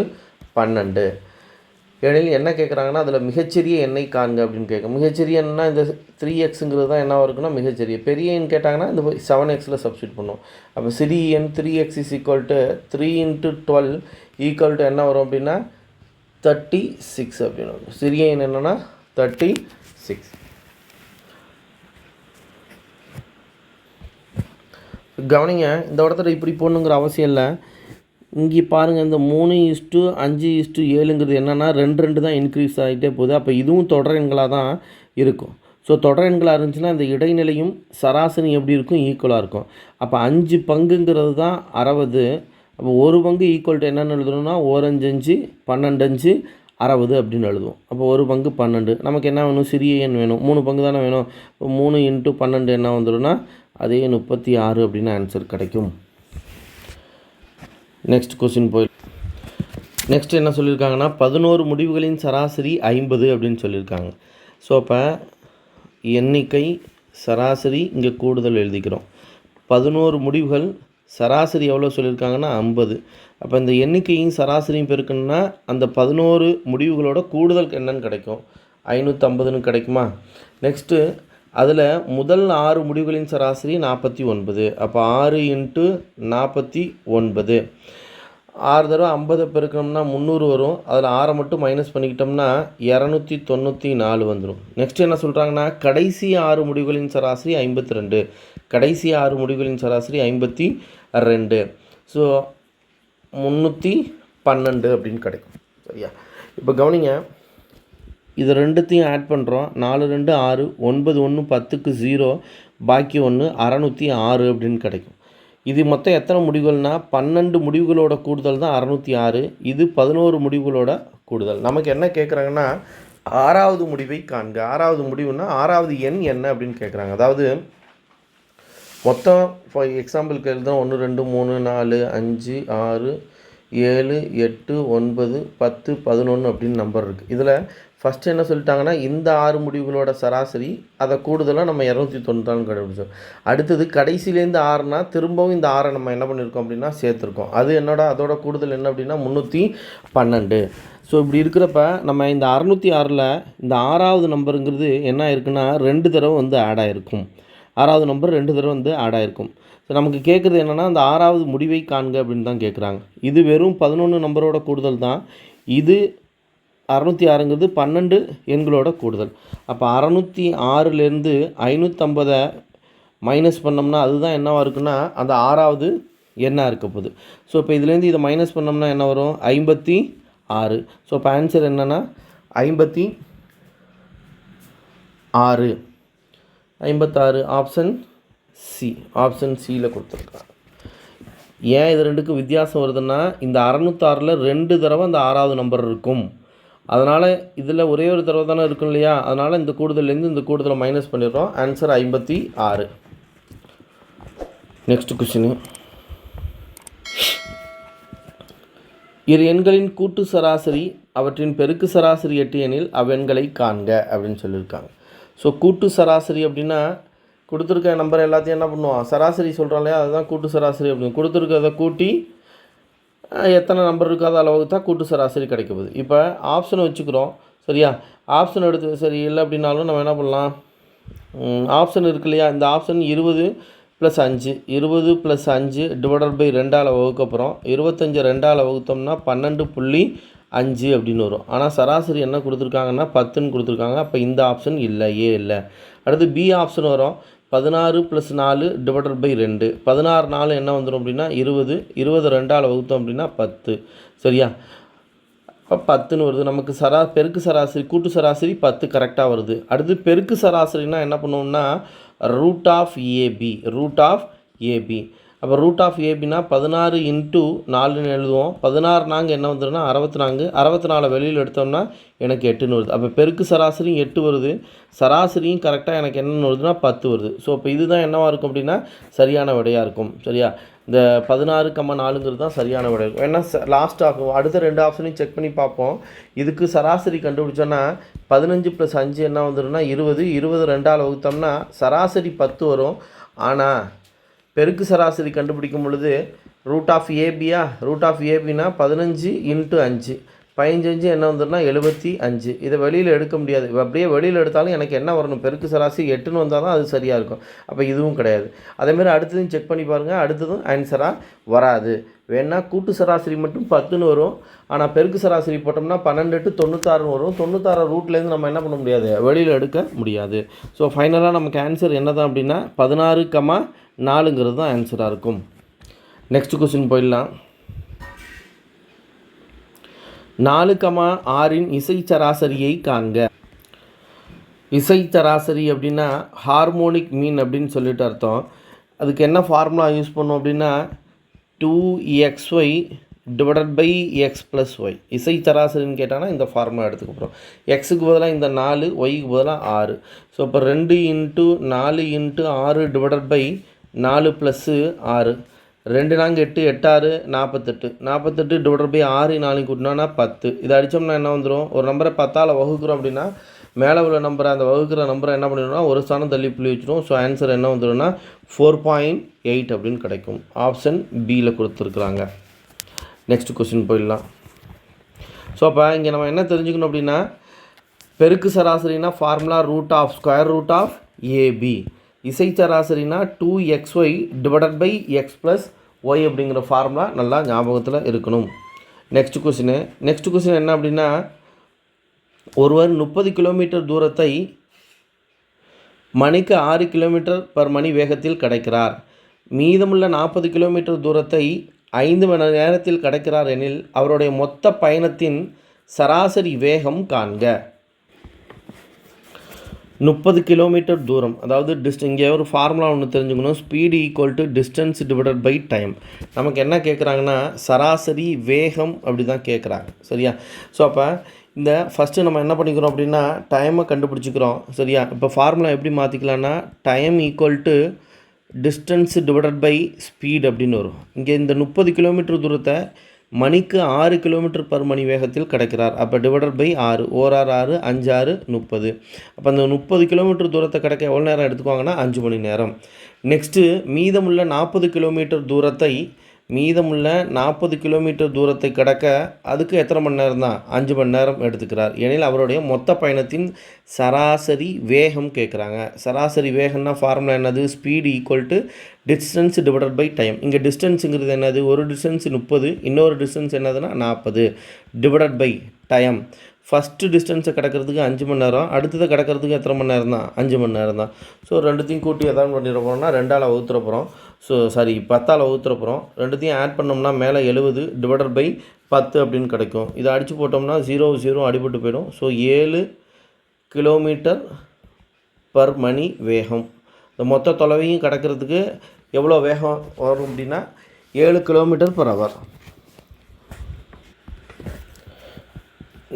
Speaker 1: 12. எனில் என்ன கேட்குறாங்கன்னா அதில் மிகச்சிறிய எண்ணை காண்க அப்படின்னு கேட்கும். மிகச்சிறிய எண்ணா இந்த 3xங்கிறது தான் என்ன இருக்குன்னா மிகச்சிறிய. பெரிய எண் கேட்டாங்கன்னா இந்த 7xல சப்ஸ்டியூட் பண்ணுவோம். அப்போ சிறிய எண் 3x equal to 3 × 12 equal to என்ன வரும் அப்படின்னா 36 அப்படின்னு வரும். சிறிய எண் என்னென்னா 36. கவனிங்க, இந்த இடத்துல இப்படி போடணுங்கிற அவசியம் இல்லை. இங்கே பாருங்கள், இந்த 3:5:7ங்கிறது என்னென்னா 2 தான் இன்க்ரீஸ் ஆகிட்டே போகுது. அப்போ இதுவும் தொடர் எண்களாக தான் இருக்கும். ஸோ தொடர் எண்களாக இருந்துச்சுன்னா இந்த இடைநிலையும் சராசரி எப்படி இருக்கும், ஈக்குவலாக இருக்கும். அப்போ 5 பங்குங்கிறது தான் 60. அப்போ ஒரு பங்கு ஈக்குவல் டு என்னென்னு எழுதணும்னா 1 5 12 60 அப்படின்னு எழுதுவோம். அப்போ ஒரு பங்கு 12. நமக்கு என்ன வேணும், சிறிய எண் வேணும். 3 பங்கு தானே வேணும். இப்போ 3 × 12 என்ன வந்துடும்னா அதே 36 அப்படின்னு ஆன்சர் கிடைக்கும். நெக்ஸ்ட் கொஸ்டின் நெக்ஸ்ட் என்ன சொல்லியிருக்காங்கன்னா 11 முடிவுகளின் சராசரி 50 அப்படின்னு சொல்லியிருக்காங்க. ஸோ அப்போ எண்ணிக்கை சராசரி இங்கே கூடுதல் எழுதிக்கிறோம். 11 முடிவுகள் சராசரி எவ்வளோ சொல்லியிருக்காங்கன்னா 50. அப்போ இந்த எண்ணிக்கையும் சராசரியும் பெருக்கணும்னா அந்த 11 முடிவுகளோட கூடுதல் என்னன்னு கிடைக்கும், 550ன்னு கிடைக்குமா. நெக்ஸ்ட்டு அதில் முதல் 6 முடிவுகளின் சராசரி 49. அப்போ 6 × 49 6 தடவை 50 பெருக்கணும்னா 300 வரும். அதில் 6 மட்டும் மைனஸ் பண்ணிக்கிட்டோம்னா 294 வந்துடும். நெக்ஸ்ட் என்ன சொல்கிறாங்கன்னா கடைசி 6 முடிவுகளின் சராசரி 52. கடைசி 6 முடிவுகளின் சராசரி 52. ஸோ 312 அப்படின்னு கிடைக்கும். சரியா. இப்போ கவனிங்க, இது ரெண்டுத்தையும் ஆட் பண்ணுறோம். 4 2 6 9 1 10க்கு 0 பாக்கி 1 606 அப்படின்னு கிடைக்கும். இது மொத்தம் எத்தனை முடிவுகள்னால் 12 முடிவுகளோட கூடுதல் தான் 606. இது 11 முடிவுகளோட கூடுதல். நமக்கு என்ன கேட்குறாங்கன்னா 6வது முடிவை காண்க. 6வது முடிவுன்னா 6வது எண் என்ன அப்படின்னு கேட்குறாங்க. அதாவது மொத்தம் ஃபார் எக்ஸாம்பிளுக்கு எழுதுனா 1 2 3 4 5 6 7 8 9 10 11 அப்படின்னு நம்பர் இருக்குது. இதில் ஃபஸ்ட்டு என்ன சொல்லிட்டாங்கன்னா இந்த 6 முடிவுகளோட சராசரி அதை கூடுதலாக நம்ம 294 கண்டுபிடிச்சோம். அடுத்தது கடைசியிலேருந்து 6னா திரும்பவும் இந்த 6 நம்ம என்ன பண்ணியிருக்கோம் அப்படின்னா சேர்த்துருக்கோம். அது அதோட கூடுதல் என்ன அப்படின்னா 312. ஸோ இப்படி இருக்கிறப்ப நம்ம இந்த 606ல் இந்த 6வது நம்பருங்கிறது என்ன இருக்குன்னா 2 தடவை வந்து ஆட் ஆகிருக்கும். 6வது நம்பர் 2 தடவை வந்து ஆட் ஆகிருக்கும். ஸோ நமக்கு கேட்குறது என்னென்னா அந்த 6வது முடிவை காண்க அப்படின்னு தான் கேட்குறாங்க. இது வெறும் 11 நம்பரோட கூடுதல் தான். இது 606ங்கிறது 12 எண்களோட கூடுதல். அப்போ 606லேருந்து 550 மைனஸ் பண்ணோம்னா அதுதான் என்னவாக இருக்குன்னா அந்த 6வது எண்ணாக இருக்க போகுது. ஸோ இப்போ இதுலேருந்து இதை மைனஸ் பண்ணோம்னா என்ன வரும், 56. ஸோ இப்போ ஆன்சர் என்னென்னா 56 ஆப்ஷன் சி. ஆப்ஷன் சியில் கொடுத்துருக்காங்க. ஏன் இது ரெண்டுக்கும் வித்தியாசம் வருதுன்னா இந்த 606ல் 2 தடவை அந்த 6வது நம்பர் இருக்கும். அதனால் இதில் ஒரே ஒரு தடவை தானே இருக்கும் இல்லையா, அதனால் இந்த கூடுதலேருந்து இந்த கூடுதலை மைனஸ் பண்ணிடுறோம். ஆன்சர் 56. Next question. இரு எண்களின் கூட்டு சராசரி அவற்றின் பெருக்கு சராசரி 8 எனில் அவ்வெண்களை காண்க அப்படின்னு சொல்லியிருக்காங்க. ஸோ கூட்டு சராசரி அப்படின்னா கொடுத்துருக்க நம்பர் எல்லாத்தையும் என்ன பண்ணுவோம், சராசரி சொல்கிறோம் இல்லையா, அதுதான் கூட்டு சராசரி அப்படின்னு. கொடுத்துருக்கிறத கூட்டி எத்தனை நம்பர் இருக்காத அளவுக்கு தான் கூட்டு சராசரி கிடைக்குது. இப்போ ஆப்ஷனை வச்சுக்கிறோம் சரியா, ஆப்ஷன் எடுத்து சரி இல்லை அப்படின்னாலும் நம்ம என்ன பண்ணலாம், ஆப்ஷன் இருக்கு இல்லையா, இந்த ஆப்ஷன் 20 + 5 20 + 5 / 2ஆல் வகுக்கப்புறம் 25 2ஆல் வகுத்தோம்னா 12.5 அப்படின்னு வரும். ஆனால் சராசரி என்ன கொடுத்துருக்காங்கன்னா 10ன்னு கொடுத்துருக்காங்க. அப்போ இந்த ஆப்ஷன் இல்லை, ஏ இல்லை. அடுத்து பி ஆப்ஷன் வரும் 16 + 4 / 2. 16 4 என்ன வந்துடும் அப்படின்னா 20 20 2ஆல் வகுத்தோம் அப்படின்னா 10 சரியா. இப்போ 10ன்னு வருது. நமக்கு பெருக்கு சராசரி கூட்டு சராசரி 10 கரெக்டாக வருது. அடுத்து பெருக்கு சராசரினா என்ன பண்ணுவோம்னா √AB. அப்போ √AB 16 × 4ன்னு எழுதுவோம். 16 4 என்ன வந்துடும்னா 64. 64 வெளியில் எடுத்தோம்னா எனக்கு 8ன்னு வருது. அப்போ பெருக்கு சராசரியும் 8 வருது, சராசரியும் கரெக்டாக எனக்கு என்னென்னு வருதுன்னா 10 வருது. ஸோ இப்போ இதுதான் என்னவாக இருக்கும் அப்படின்னா சரியான விடையாக இருக்கும் சரியா. இந்த 16,4ங்கிறது தான் சரியான விடை இருக்கும். ஏன்னா லாஸ்ட் ஆகும் அடுத்த 2 ஆப்ஷனையும் செக் பண்ணி பார்ப்போம். இதுக்கு சராசரி கண்டுபிடிச்சோன்னா 15 + 5 என்ன வந்துடும்னா 20 20 2ஆல் வகுத்தோம்னா சராசரி 10 வரும். ஆனால் பெருக்கு சராசரி கண்டுபிடிக்கும் பொழுது √AB √AB 15 × 5 15 என்ன வந்துடும்னா 75. இதை வெளியில் எடுக்க முடியாது. அப்படியே வெளியில் எடுத்தாலும் எனக்கு என்ன வரணும், பெருக்கு சராசரி 8ன்னு வந்தால் தான் அது சரியாக இருக்கும். அப்போ இதுவும் கிடையாது. அதேமாதிரி அடுத்ததும் செக் பண்ணி பாருங்கள், அடுத்ததும் ஆன்சராக வராது. வேணால் கூட்டு சராசரி மட்டும் 10ன்னு வரும், ஆனால் பெருக்கு சராசரி போட்டோம்னா 12 × 96ன்னு வரும். 96 ரூட்லேருந்து நம்ம என்ன பண்ண முடியாது, வெளியில் எடுக்க முடியாது. ஸோ ஃபைனலாக நமக்கு ஆன்சர் என்ன தான் அப்படின்னா 16,4ங்கிறது தான் ஆன்சராக இருக்கும். நெக்ஸ்ட் கொஸ்டின் போயிடலாம். 4,6 இசை சராசரியை காண்க. இசை சராசரி அப்படின்னா ஹார்மோனிக் மீன் அப்படின்னு சொல்லிட்டு அர்த்தம். அதுக்கு என்ன ஃபார்முலா யூஸ் பண்ணோம் அப்படின்னா 2xy / x + y. இசை சராசரின்னு கேட்டாங்கன்னா இந்த ஃபார்முலா எடுத்துக்கப்புறம் எக்ஸுக்கு பதிலாக இந்த 4, ஒய்க்கு பதிலாக 6. ஸோ இப்போ 2 × 4 × 6 / 4 + 6 2 4 8 8 6 48 48 / 6 4 கூட்டினோன்னா 10. இதை அடித்தோம்னா என்ன வந்துடும், ஒரு நம்பரை 10ஆல் வகுக்கிறோம் அப்படின்னா மேலே உள்ள நம்பரை அந்த வகுக்கிற நம்பரை என்ன பண்ணிடும்னா ஒரு ஸ்தானம் தள்ளி புள்ளி வச்சிடும். ஸோ ஆன்சர் என்ன வந்துடும்னா 4.8 அப்படின்னு கிடைக்கும். ஆப்ஷன் பியில் கொடுத்துருக்குறாங்க. நெக்ஸ்ட் கொஸ்டின் போயிடலாம். ஸோ அப்போ இங்கே நம்ம என்ன தெரிஞ்சுக்கணும் அப்படின்னா பெருக்கு சராசரினா ஃபார்முலா √√AB. இசை சராசரினா 2xy / x + y அப்படிங்கிற ஃபார்முலா நல்லா ஞாபகத்தில் இருக்கணும். நெக்ஸ்ட் கொஸ்டின் என்ன அப்படின்னா ஒருவர் 30 கிலோமீட்டர் தூரத்தை மணிக்கு 6 km/மணி வேகத்தில் கடக்கிறார். மீதமுள்ள 40 கிலோமீட்டர் தூரத்தை 5 மணி நேரத்தில் கடக்கிறார் எனில் அவருடைய மொத்த பயணத்தின் சராசரி வேகம் காண்க. 30 கிலோமீட்டர் தூரம், அதாவது இங்கே ஒரு ஃபார்முலா ஒன்று தெரிஞ்சுக்கணும். Speed = distance / time. நமக்கு என்ன கேட்குறாங்கன்னா சராசரி வேகம் அப்படி தான் கேட்குறாங்க சரியா. ஸோ அப்போ இந்த ஃபஸ்ட்டு நம்ம என்ன பண்ணிக்கிறோம் அப்படின்னா டைமை கண்டுபிடிச்சிக்கிறோம் சரியா. இப்போ ஃபார்முலா எப்படி மாற்றிக்கலான்னா டைம் = டிஸ்டன்ஸ் / ஸ்பீட் அப்படின்னு வரும். இங்கே இந்த 30 கிலோமீட்டர் தூரத்தை மணிக்கு 6 km/மணி வேகத்தில் கடக்கிறார். அப்போ /6 1 6 6 5 6 30. அப்போ அந்த 30 கிலோமீட்டர் தூரத்தை கடக்க எவ்வளோ நேரம் எடுத்துக்குவாங்கன்னா 5 மணி நேரம். நெக்ஸ்ட்டு மீதமுள்ள 40 கிலோமீட்டர் தூரத்தை கடக்க அதுக்கு எத்தனை மணி நேரம் தான், 5 மணி நேரம் எடுத்துக்கிறார். எனில் அவருடைய மொத்த பயணத்தின் சராசரி வேகம் கேட்குறாங்க. சராசரி வேகம்னா ஃபார்முலா என்னது, ஸ்பீடு = டிஸ்டன்ஸ் / டைம். இங்கே டிஸ்டன்ஸுங்கிறது என்னது, ஒரு டிஸ்டன்ஸ் 30, இன்னொரு டிஸ்டன்ஸ் என்னதுன்னா 40 / டைம். ஃபஸ்ட்டு டிஸ்டன்ஸை கிடக்கிறதுக்கு 5 மணி நேரம், அடுத்ததை கிடக்கிறதுக்கு எத்தனை மணி நேரம் தான், 5 மணி நேரம் தான். ஸோ ரெண்டுத்தையும் கூட்டி எதாவது பண்ணிட போகிறோம்னா 2ஆல் வகுத்துற போகிறோம். ஸோ 10ஆல் வகுத்துற போகிறோம். ரெண்டுத்தையும் ஆட் பண்ணோம்னா மேலே 70 / 10 அப்படின்னு கிடைக்கும். இதை அடித்து போட்டோம்னா 0 0 அடிபட்டு போயிடும். ஸோ 7 km/மணி வேகம். இந்த மொத்த தொலைவையும் கடக்கிறதுக்கு எவ்வளோ வேகம் வரும் அப்படின்னா 7 km/h.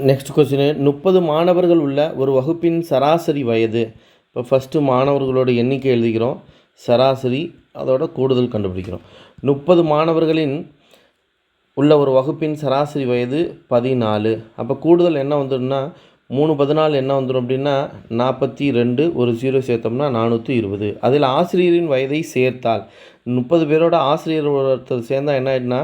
Speaker 1: நெக்ஸ்ட் கொஸ்டின் 30 மாணவர்கள் உள்ள ஒரு வகுப்பின் சராசரி வயது. இப்போ ஃபஸ்ட்டு மாணவர்களோட எண்ணிக்கை எழுதிக்கிறோம், சராசரி அதோட கூடுதல் கண்டுபிடிக்கிறோம். 30 மாணவர்களின் உள்ள ஒரு வகுப்பின் சராசரி வயது 14. அப்போ கூடுதல் என்ன வந்துடும்னா 3 14 என்ன வந்துடும் அப்படின்னா 42, ஒரு 0 சேர்த்தோம்னா 420. அதில் ஆசிரியரின் வயதை சேர்த்தால் 30 பேரோட ஆசிரியர் ஒருத்தர் சேர்ந்தால் என்ன ஆகிடுனா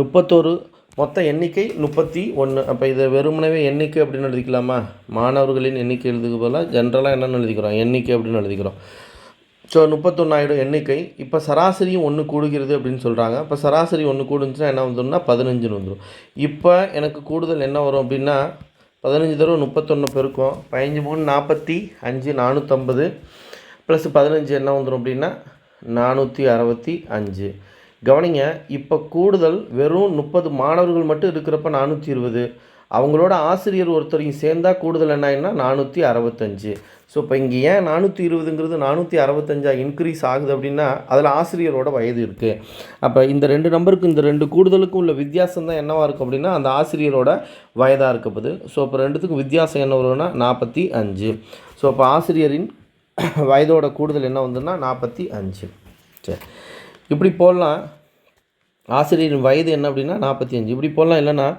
Speaker 1: 31, மொத்த எண்ணிக்கை 31. அப்போ இதை வெறுமனவே எண்ணிக்கை அப்படின்னு எழுதிக்கலாமா? மாணவர்களின் எண்ணிக்கை எழுதுக்கு போல் ஜென்ரலாக என்னென்னு எழுதிக்கிறோம், எண்ணிக்கை அப்படின்னு எழுதிக்கிறோம். ஸோ 31 ஆகிடும் எண்ணிக்கை. இப்போ சராசரியும் 1 கூடுகிறது அப்படின்னு சொல்கிறாங்க. இப்போ சராசரி 1 கூடுச்சுன்னா என்ன வந்துடும்னா 15ன்னு வந்துடும். இப்போ எனக்கு கூடுதல் என்ன வரும் அப்படின்னா 15 தடவை 31 பெருக்கும், 15 3 45, 450 ப்ளஸ் 15 என்ன வந்துடும் அப்படின்னா 465. கவனிங்க, இப்போ கூடுதல் வெறும் 30 மாணவர்கள் மட்டும் இருக்கிறப்ப 420, அவங்களோட ஆசிரியர் ஒருத்தரையும் சேர்ந்தால் கூடுதல் என்ன ஆகிடுனா 465. ஸோ இப்போ இங்கே ஏன் 420ங்கிறது 465 இன்க்ரீஸ் ஆகுது அப்படின்னா அதில் ஆசிரியரோட வயது இருக்குது. அப்போ இந்த 2 நம்பருக்கு இந்த 2 கூடுதலுக்கும் உள்ள வித்தியாசம் தான் என்னவாக இருக்கும் அப்படின்னா அந்த ஆசிரியரோட வயதாக இருக்கப்போது. ஸோ இப்போ ரெண்டுத்துக்கும் வித்தியாசம் என்ன வரும்னா 45. ஸோ இப்போ ஆசிரியரின் வயதோட கூடுதல் என்ன வந்துன்னா 45. சரி, இப்படி போடலாம். ஆசிரியரின் வயது என்ன அப்படின்னா 45 இப்படி போடலாம். இல்லைன்னா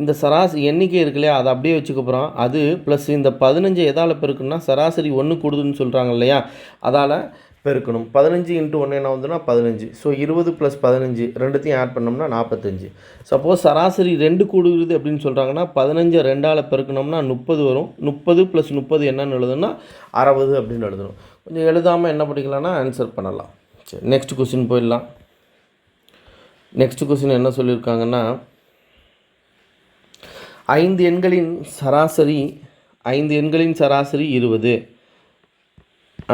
Speaker 1: இந்த சராசரி எண்ணிக்கை இருக்கு இல்லையா, அதை அப்படியே வச்சுக்க போகிறோம். அது ப்ளஸ் இந்த 15 எதால் பெருக்கணும்னா சராசரி 1 கூடுதுன்னு சொல்கிறாங்க இல்லையா, அதால் பெருக்கணும். 15 × 1 என்ன வந்துன்னா 15. ஸோ 20 + 15 ரெண்டுத்தையும் ஆட் பண்ணோம்னா 45. சப்போஸ் சராசரி 2 கூடுகிறது அப்படின்னு சொல்கிறாங்கன்னா 15 2ஆல் பெருக்கணும்னா 30 வரும். 30 + 30 என்னன்னு எழுதணும்னா 60 அப்படின்னு எழுதணும். கொஞ்சம் எழுதாமல் என்ன பண்ணிக்கலாம்னா ஆன்சர் பண்ணலாம். சரி, நெக்ஸ்ட் கொஸ்டின் போயிடலாம். நெக்ஸ்ட் கொஸ்டின் என்ன சொல்லியிருக்காங்கன்னா 5 எண்களின் சராசரி 20.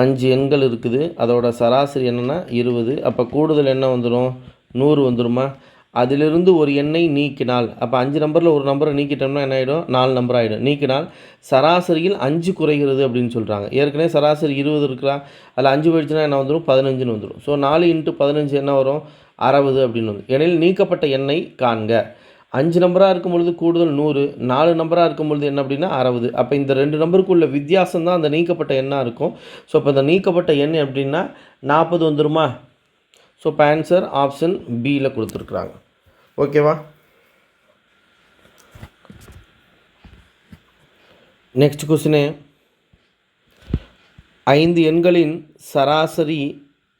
Speaker 1: 5 எண்கள் இருக்குது, அதோட சராசரி என்னென்னா 20. அப்போ கூடுதல் என்ன வந்துடும் 100 வந்துடுமா? அதிலிருந்து ஒரு எண்ணை நீக்கினால், அப்போ 5 நம்பரில் ஒரு நம்பரை நீக்கிட்டோம்னா என்ன ஆகிடும் 4 நம்பர் ஆகிடும். நீக்கினால் சராசரியில் 5 குறைகிறது அப்படின்னு சொல்கிறாங்க. ஏற்கனவே சராசரி 20 இருக்கலாம், அதில் 5 போயிடுச்சுன்னா என்ன வந்துடும் 15ன்னு வந்துடும். ஸோ 4 × 15 என்ன வரும் 60 அப்படின்னு வந்து. எனில் நீக்கப்பட்ட எண்ணை காண்க. 5 நம்பராக இருக்கும் பொழுது கூடுதல் 100, 4 நம்பராக இருக்கும் பொழுது என்ன அப்படின்னா 60. அப்போ இந்த 2 நம்பருக்கு உள்ள வித்தியாசம் தான் அந்த நீக்கப்பட்ட எண்ணாக இருக்கும். ஸோ இப்போ இந்த நீக்கப்பட்ட எண் அப்படின்னா 40 வந்துருமா? ஸோ இப்போ ஆன்சர் ஆப்ஷன் பியில் கொடுத்துருக்குறாங்க. ஓகேவா? நெக்ஸ்ட் கொஸ்டினு 5 எண்களின் சராசரி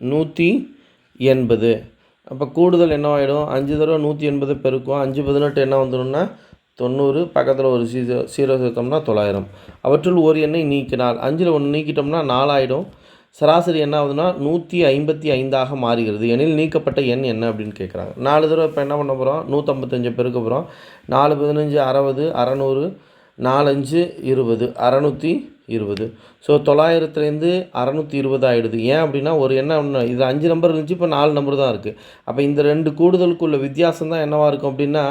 Speaker 1: 180. அப்போ கூடுதல் என்னவாயிடும் 5 தடவை 180 பெருக்கும், 5 18 என்ன வந்துடும்னா 90, பக்கத்தில் ஒரு 0 சேர்த்தோம்னா 900. அவற்றுள் ஒரு எண்ணை நீக்கினால் 5ல் 1 நீக்கிட்டோம்னா 4 ஆகிடும். சராசரி என்ன ஆகுதுன்னா 155ஆக மாறுகிறது. எனில் நீக்கப்பட்ட எண் என்ன அப்படின்னு கேட்குறாங்க. 4 தடவை இப்போ என்ன பண்ண போகிறோம் 155 பெருக்க போகிறோம். 4 15 60, 600, 4 5 20, 620. ஸோ 900லேருந்து 620 ஆகிடுது. ஏன் அப்படின்னா ஒரு என்ன இது 5 நம்பர் இருந்துச்சு, இப்போ 4 நம்பர் தான் இருக்குது. அப்போ இந்த 2 கூடுதலுக்குள்ள வித்தியாசம் தான் என்னவாக இருக்கும் அப்படின்னா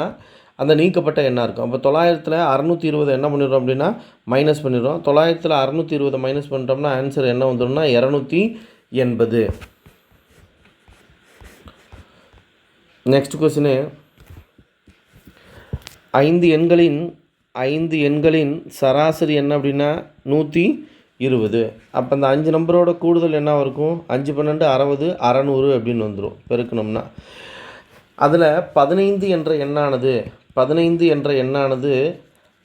Speaker 1: அந்த நீக்கப்பட்ட எண்ணாக இருக்கும். அப்போ 900ல் 620 என்ன பண்ணிடுறோம் அப்படின்னா மைனஸ் பண்ணிடுறோம். 900ல் 620 மைனஸ் பண்ணிட்டோம்னா ஆன்சர் என்ன வந்துடும்னா 280. நெக்ஸ்ட் கொஸ்டினு 5 எண்களின் சராசரி என்ன அப்படின்னா 120. அப்போ அந்த 5 நம்பரோட கூடுதல் என்ன இருக்கும் 5 12 60, 600 அப்படின்னு வந்துடும் பெருக்கணும்னா. அதில் 15 என்ற எண்ணானது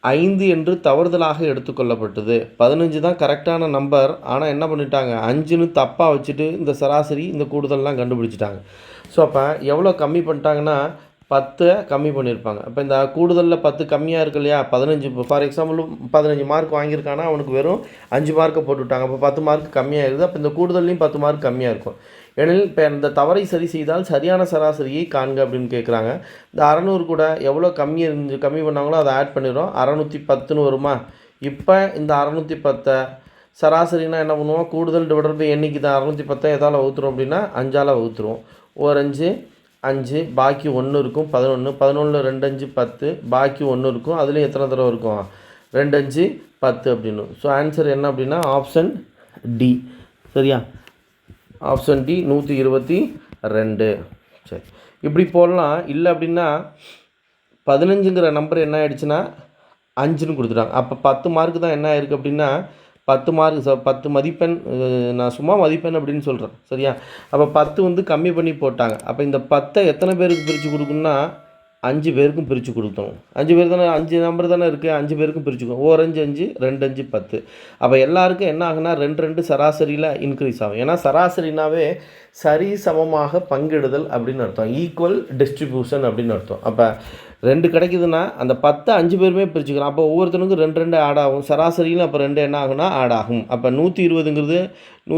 Speaker 1: 5 என்று தவறுதலாக எடுத்துக்கொள்ளப்பட்டது. 15 தான் கரெக்டான நம்பர், ஆனால் என்ன பண்ணிட்டாங்க 5ன்னு தப்பாக வச்சுட்டு இந்த சராசரி இந்த கூடுதல்லாம் கண்டுபிடிச்சிட்டாங்க. ஸோ அப்போ எவ்வளோ கம்மி பண்ணிட்டாங்கன்னா 10 கம்மி பண்ணியிருப்பாங்க. அப்போ இந்த கூடுதலில் 10 கம்மியாக இருக்கு இல்லையா 15. இப்போ ஃபார் எக்ஸாம்பிள் 15 மார்க் வாங்கியிருக்கானா அவனுக்கு வெறும் 5 மார்க்கை போட்டுவிட்டாங்க. அப்போ 10 மார்க் கம்மியாகிடுது. அப்போ இந்த கூடுதல்லையும் 10 மார்க் கம்மியாக இருக்கும். ஏனெனில் இப்போ இந்த தவறை சரி செய்தால் சரியான சராசரியை காண்க அப்படின்னு கேட்குறாங்க. இந்த 600 கூட எவ்வளோ கம்மி பண்ணாங்களோ அதை ஆட் பண்ணிடுறோம். 610ன்னு வருமா? இப்போ இந்த 610 சராசரினா என்ன பண்ணுவோம் கூடுதல் டிவைடட் பை எண்ணிக்கை தான். 610 எதால் வகுத்துரும் அப்படின்னா 5ஆல் வகுத்துருவோம். ஒரு 5, பாக்கி 1 இருக்கும் 11. 11ல் 2 5 10, பாக்கி 1 இருக்கும். அதுலேயும் எத்தனை தடவை இருக்கும் 2 5 10 அப்படின்னு. ஸோ ஆன்சர் என்ன அப்படின்னா ஆப்ஷன் டி. சரியா? Option D 122. சரி, இப்படி போடலாம். இல்லை அப்படின்னா 15ங்கிற நம்பர் என்ன ஆகிடுச்சுன்னா 5ன்னு கொடுத்துட்டாங்க. அப்போ 10 மார்க்கு தான் என்ன ஆயிருக்கு அப்படின்னா 10 மார்க் 10 மதிப்பெண். நான் சும்மா மதிப்பெண் அப்படின்னு சொல்கிறேன், சரியா? அப்போ 10 வந்து கம்மி பண்ணி போட்டாங்க. அப்போ இந்த 10 எத்தனை பேருக்கு பிரித்து கொடுக்கணும்னா 5 பேருக்கும் பிரித்து கொடுத்தோம். 5 பேர் தானே, 5 நம்பர் தானே இருக்குது, 5 பேருக்கும் பிரிச்சுக்கோம். ஓர் 5 5, 2 5 10. அப்போ எல்லாருக்கும் என்ன ஆகுனா 2 2 சராசரியில் இன்க்ரீஸ் ஆகும். ஏன்னா சராசரினாவே சரி சமமாக பங்கிடுதல் அப்படின்னு அர்த்தம், ஈக்குவல் டிஸ்ட்ரிபியூஷன் அப்படின்னு அர்த்தம். அப்போ 2 கிடைக்குதுன்னா அந்த 10 5 பேருமே பிரிச்சுக்கலாம். அப்போ ஒவ்வொருத்தனுக்கும் 2 2 ஆட் ஆகும். சராசரியில் அப்போ 2 என்ன ஆகுனா ஆட் ஆகும். அப்போ 120ங்கிறது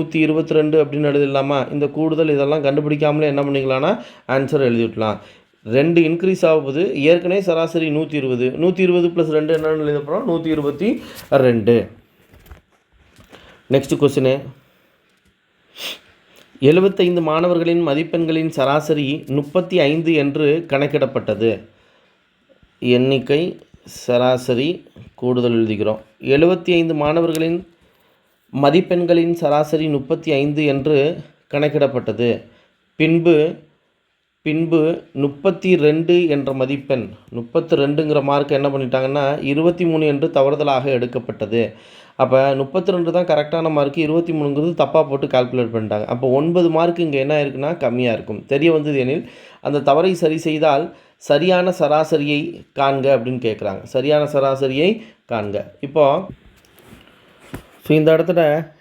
Speaker 1: 122 அப்படின்னு எழுதிடலாமா? இந்த கூடுதல் இதெல்லாம் கண்டுபிடிக்காமலே என்ன பண்ணிக்கலாம்னா ஆன்சர் எழுதி விடலாம். 2 இன்க்ரீஸ் ஆகுது. ஏற்கனவே சராசரி 120. 120 + 2 என்னென்னு எழுத போகிறோம்? 122. நெக்ஸ்ட் கொஸ்டினு, 75 மாணவர்களின் மதிப்பெண்களின் சராசரி 35 என்று கணக்கிடப்பட்டது. எண்ணிக்கை சராசரி கூடுதல் எழுதிக்கிறோம். 75 மாணவர்களின் மதிப்பெண்களின் சராசரி 35 என்று கணக்கிடப்பட்டது. பின்பு 32 என்ற மதிப்பெண், 32ங்கிற மார்க் என்ன பண்ணிட்டாங்கன்னா 23 என்று தவறுதலாக எடுக்கப்பட்டது. அப்போ 32 தான் கரெக்டான மார்க்கு, 23ங்கிறது தப்பாக போட்டு கால்குலேட் பண்ணிட்டாங்க. அப்போ 9 மார்க்கு இங்கே என்ன இருக்குன்னா கம்மியாக இருக்கும். தெரிய வந்தது எனில் அந்த தவறை சரி செய்தால் சரியான சராசரியை காண்க அப்படின்னு கேட்குறாங்க. சரியான சராசரியை காண்க. இப்போது இந்த இடத்துல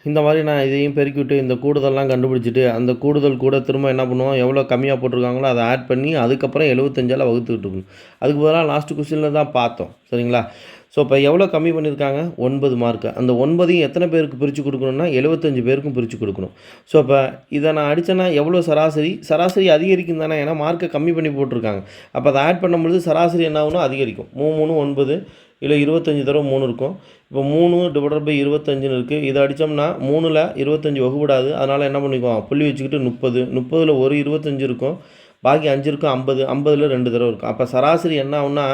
Speaker 1: இந்த மாதிரி நான் இதையும் பெருக்கிவிட்டு இந்த கூடுதல்லாம் கண்டுபிடிச்சிட்டு அந்த கூடுதல் கூட திரும்ப என்ன பண்ணுவோம், எவ்வளோ கம்மியாக போட்டிருக்காங்களோ அதை ஆட் பண்ணி அதுக்கப்புறம் 75ஆல் வகுத்துக்கிட்டு இருக்கணும். அதுக்கு பதிலாக லாஸ்ட் கொஸ்டினில் தான் பார்த்தோம், சரிங்களா? ஸோ இப்போ எவ்வளோ கம்மி பண்ணியிருக்காங்க? 9 மார்க்கு. அந்த 9ஐயும் எத்தனை பேருக்கு பிரித்து கொடுக்கணும்னா 75 பேருக்கும் பிரித்து கொடுக்கணும். ஸோ இப்போ இதை நான் அடித்தேன்னா எவ்வளோ சராசரி அதிகரிக்கும் தானே, ஏன்னா மார்க்கை கம்மி பண்ணி போட்டிருக்காங்க. அப்போ அதை ஆட் பண்ணும்பொழுது சராசரி என்ன ஆகுனா அதிகரிக்கும். 3 3 9 இல்லை 25 தடவை 3 இருக்கும். இப்போ 3 / 25ன்னு இருக்குது. இதை அடித்தோம்னா 3ல் 25 வகுப்படாது. அதனால் என்ன பண்ணிக்குவோம், புள்ளி வச்சுக்கிட்டு 30. 30ல் ஒரு 25 இருக்கும், பாக்கி 5 இருக்கும். 50 50ல் 2 தடவை இருக்கும். அப்போ சராசரி என்ன ஆகுனா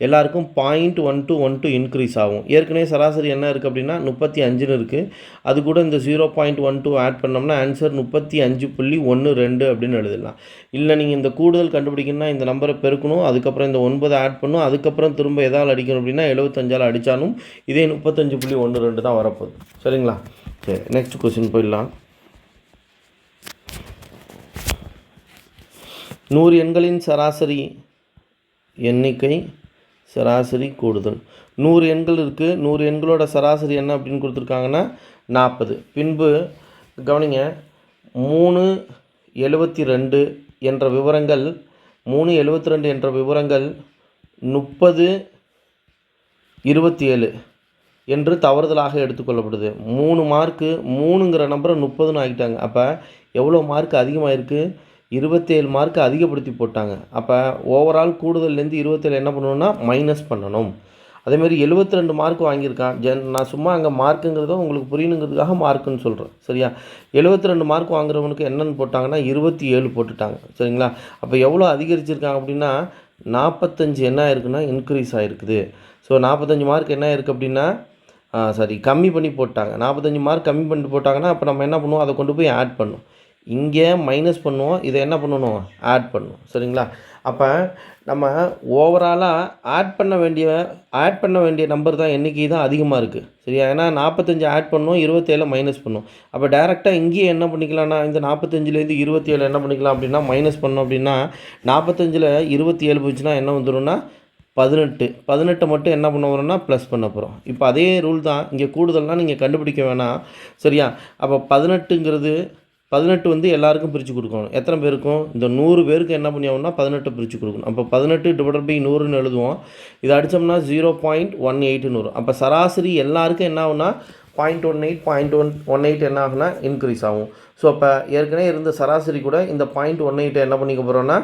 Speaker 1: எல்லாருக்கும் 0.1212 இன்க்ரீஸ் ஆகும். ஏற்கனவே சராசரி என்ன இருக்குது அப்படின்னா 35ன்னு இருக்குது. அது கூட இந்த 0.12 ஆட் பண்ணோம்னா ஆன்சர் 35.12 அப்படின்னு எழுதலாம். இல்லை நீங்கள் இந்த கூடுதல் கண்டுபிடிக்கணும்னா இந்த நம்பரை பெருக்கணும், அதுக்கப்புறம் இந்த 9 ஆட் பண்ணணும், அதுக்கப்புறம் திரும்ப எதால் அடிக்கணும் அப்படின்னா 75ஆல் அடித்தாலும் இதே 35.12 தான் வரப்போகுது, சரிங்களா? சரி, நெக்ஸ்ட் கொஸ்டின் போயிடலாம். 100 எண்களின் சராசரி எண்ணிக்கை சராசரி கூடுதல். 100 எண்கள் இருக்குது. 100 எண்களோட சராசரி என்ன அப்படின்னு கொடுத்துருக்காங்கன்னா 40. பின்பு கவனிங்க, 372 என்ற விவரங்கள் 372 என்ற விவரங்கள் 30 27 என்று தவறுதலாக எடுத்துக்கொள்ளப்படுது. 3 மார்க்கு 3ங்கிற நம்பரை 30ன்னு ஆகிட்டாங்க. அப்போ எவ்வளோ மார்க் அதிகமாக இருக்குது? 27 மார்க்கு அதிகப்படுத்தி போட்டாங்க. அப்போ ஓவரால் கூடுதல்லேருந்து 27 என்ன பண்ணணும்னா மைனஸ் பண்ணணும். அதேமாதிரி 72 மார்க் வாங்கியிருக்கான். நான் சும்மா அங்கே மார்க்குங்கிறத உங்களுக்கு புரியணுங்கிறதுக்காக மார்க்குன்னு சொல்கிறேன், சரியா? 72 மார்க் வாங்குறவனுக்கு என்னென்னு போட்டாங்கன்னா 27 போட்டுட்டாங்க, சரிங்களா? அப்போ எவ்வளோ அதிகரிச்சிருக்காங்க அப்படின்னா 45 என்ன ஆயிருக்குன்னா இன்க்ரீஸ் ஆகிருக்குது. ஸோ 45 மார்க் என்ன ஆயிருக்கு அப்படின்னா கம்மி பண்ணி போட்டாங்க. 45 மார்க் கம்மி பண்ணி போட்டாங்கன்னா அப்போ நம்ம என்ன பண்ணுவோம், அதை கொண்டு போய் ஆட் பண்ணும். இங்கே மைனஸ் பண்ணுவோம், இதை என்ன பண்ணணும், ஆட் பண்ணணும், சரிங்களா? அப்போ நம்ம ஓவராலாக ஆட் பண்ண வேண்டிய நம்பர் தான் எண்ணிக்கை தான் அதிகமாக இருக்குது, சரியா? ஏன்னா 45 ஆட் பண்ணோம், 27 மைனஸ் பண்ணோம். அப்போ டேரெக்டாக இங்கேயே என்ன பண்ணிக்கலாம்னா இந்த 45லேருந்து 27 என்ன பண்ணிக்கலாம் அப்படின்னா மைனஸ் பண்ணோம் அப்படின்னா 45ல் 27 போச்சுன்னா என்ன வந்துடும்னா 18 மட்டும் என்ன பண்ண போகிறோம்னா ப்ளஸ் பண்ண போகிறோம். இப்போ அதே ரூல் தான் இங்கே கூடுதல்னால் நீங்கள் கண்டுபிடிக்க வேணாம், சரியா? அப்போ 18 வந்து எல்லாருக்கும் பிரித்து கொடுக்கணும். எத்தனை பேருக்கும்? இந்த 100 பேருக்கு என்ன பண்ணியாகணும்னா 18 பிரித்து கொடுக்கணும். அப்போ 18 / 100ன்னு எழுதுவோம். இதை அடித்தோம்னா 0.18ன்னு வரும். அப்போ சராசரி எல்லாருக்கும் என்ன ஆகுனா 0.18 என்ன ஆகுனா இன்க்ரீஸ் ஆகும். ஸோ அப்போ ஏற்கனவே இருந்த சராசரி கூட இந்த 0.18 என்ன பண்ணிக்க போகிறோன்னா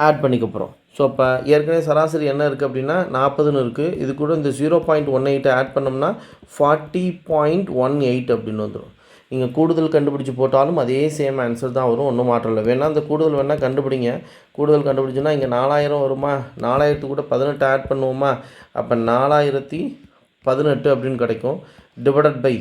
Speaker 1: ஆட் பண்ணிக்க போகிறோம். ஸோ அப்போ ஏற்கனவே சராசரி என்ன இருக்குது அப்படின்னா 40ன்னு இருக்குது. இது கூட இந்த 0.18 ஆட் பண்ணோம்னா 40.18 அப்படின்னு வந்துடும். நீங்கள் கூடுதல் கண்டுபிடிச்சி போட்டாலும் அதே சேம் ஆன்சர் தான் வரும், ஒன்றும் மாற்றம் இல்லை. வேணால் அந்த கூடுதல் வேணால் கண்டுபிடிங்க. கூடுதல் கண்டுபிடிச்சுன்னா இங்கே 4000 வருமா, 4000 கூட 18 ஆட் பண்ணுவோமா, அப்போ 4018 அப்படின்னு கிடைக்கும். டிவைடட் பை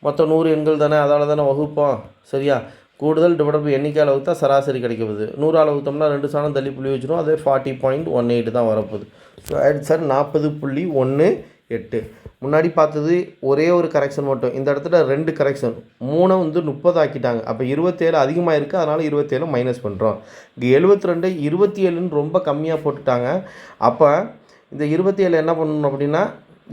Speaker 1: மொத்தம் 100 எண்கள் தானே, அதால் தானே வகுப்போம், சரியா? கூடுதல் டிவைடட் பை எண்ணிக்கையால் வகுத்தா சராசரி கிடைக்குது. 100ஆல் வகுத்தோம்னா 2 சாணம் தள்ளி புள்ளி வச்சிடும், அதே 40.18 தான் வரப்போகுது. So answer 40.18 8. முன்னாடி பார்த்தது ஒரே ஒரு கரெக்ஷன் மட்டும், இந்த இடத்துல 2 கரெக்ஷன், 3 வந்து 30 ஆக்கிட்டாங்க. அப்போ 27 அதிகமாக இருக்குது, அதனால் 27 மைனஸ் பண்ணுறோம். இங்கே 72 27ன்னு ரொம்ப கம்மியாக போட்டுட்டாங்க. அப்போ இந்த 27 என்ன பண்ணணும் அப்படின்னா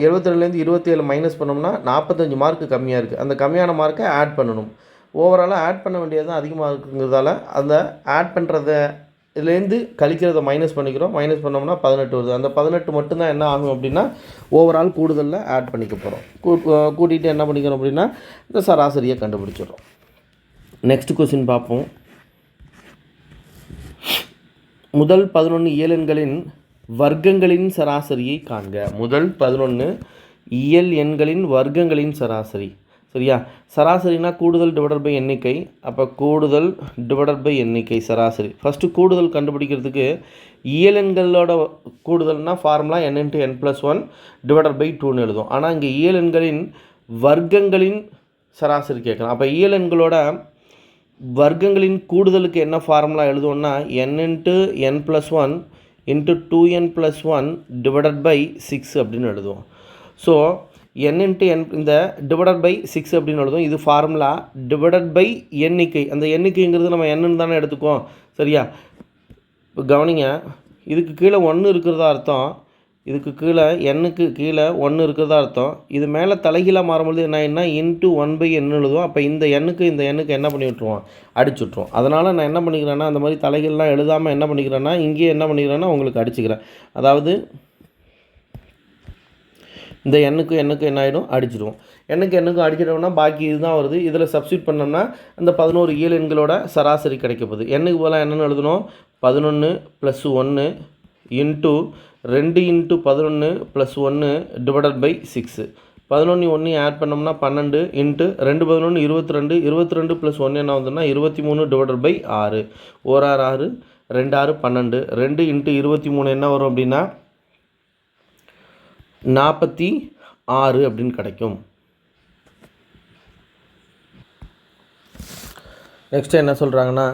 Speaker 1: 72லேருந்து 27 மைனஸ் பண்ணோம்னா 45 மார்க்கு கம்மியாக இருக்குது. அந்த கம்மியான மார்க்கை ஆட் பண்ணணும். ஓவராலாக ஆட் பண்ண வேண்டியது தான் அதிகமாக இருக்குங்கிறதால அந்த ஆட் பண்ணுறத இதுலேருந்து கழிக்கிறத மைனஸ் பண்ணிக்கிறோம். மைனஸ் பண்ணோம்னா 18 வருது. அந்த 18 மட்டும்தான் என்ன ஆகும் அப்படின்னா ஓவரால் கூடுதலில் ஆட் பண்ணிக்க போகிறோம். கூட்டிகிட்டு என்ன பண்ணிக்கிறோம் அப்படின்னா இந்த சராசரியை கண்டுபிடிச்சிடுறோம். நெக்ஸ்ட் கொஸ்டின் பார்ப்போம். முதல் 11 இயலெண்களின் வர்க்கங்களின் சராசரியை காண்க. முதல் 11 இயல் எண்களின் வர்க்கங்களின் சராசரி. சரியா? சராசரினா கூடுதல் டிவைடட் பை எண்ணிக்கை. அப்போ கூடுதல் டிவைடட் பை எண்ணிக்கை சராசரி. ஃபஸ்ட்டு கூடுதல் கண்டுபிடிக்கிறதுக்கு இயலெண்களோட கூடுதல்னால் ஃபார்முலா n×n+1 டிவைடட் பை 2ன்னு எழுதும். ஆனால் இங்கே இயலெண்களின் வர்க்கங்களின் சராசரி கேட்கலாம். அப்போ இயலெண்களோட வர்க்கங்களின் கூடுதலுக்கு என்ன formula எழுதுவோம்னா n×n+1 2n+1 divided by 6 அப்படின்னு எழுதுவோம். ஸோ n×n இந்த டிவைடட் பை 6 அப்படின்னு எழுதும். இது ஃபார்முலா டிவைடட் பை எண்ணிக்கை. அந்த எண்ணிக்கைங்கிறது நம்ம என்னன்னு தானே எடுத்துக்குவோம். சரியா? இப்போ கவனிங்க, இதுக்கு கீழே 1 இருக்கிறதா அர்த்தம், இதுக்கு கீழே எண்ணுக்கு கீழே 1 இருக்கிறதா அர்த்தம். இது மேலே தலைகீழாக மாறும்பொழுது என்ன ×1/n எழுதுவோம். அப்போ இந்த எண்ணுக்கு என்ன பண்ணி விட்ருவோம், அடிச்சு விட்ருவோம். அதனால் நான் என்ன பண்ணிக்கிறேன்னா அந்த மாதிரி தலைகீழெலாம் எழுதாமல் என்ன பண்ணிக்கிறேன்னா இங்கேயே என்ன பண்ணிக்கிறேன்னா உங்களுக்கு அடிச்சுக்கிறேன். அதாவது இந்த எண்ணுக்கு என்ன ஆகிடும், அடிச்சிடுவோம். எண்ணுக்கு அடிச்சிட்டோம்னா பாக்கி இதுதான் வருது. இதில் சப்ஸ்டியூட் பண்ணோம்னா அந்த 11 இயலெண்களோட சராசரி கிடைக்கப்போகுது. எண்ணுக்கு போல என்னென்னு எழுதணும், 11 + 1 இன்ட்டு 2 × 11 + 1 டிவைடட் பை 6. 11 1 ஆட் பண்ணோம்னா 12 இன்ட்டு 2 11 22 22 + 1 என்ன வந்துன்னா 23 டிவைடட் பை 6. 1 6 6 2 6 12 2 × 23 என்ன வரும் அப்படின்னா 46 அப்படின்னு கிடைக்கும். நெக்ஸ்ட் என்ன சொல்கிறாங்கன்னா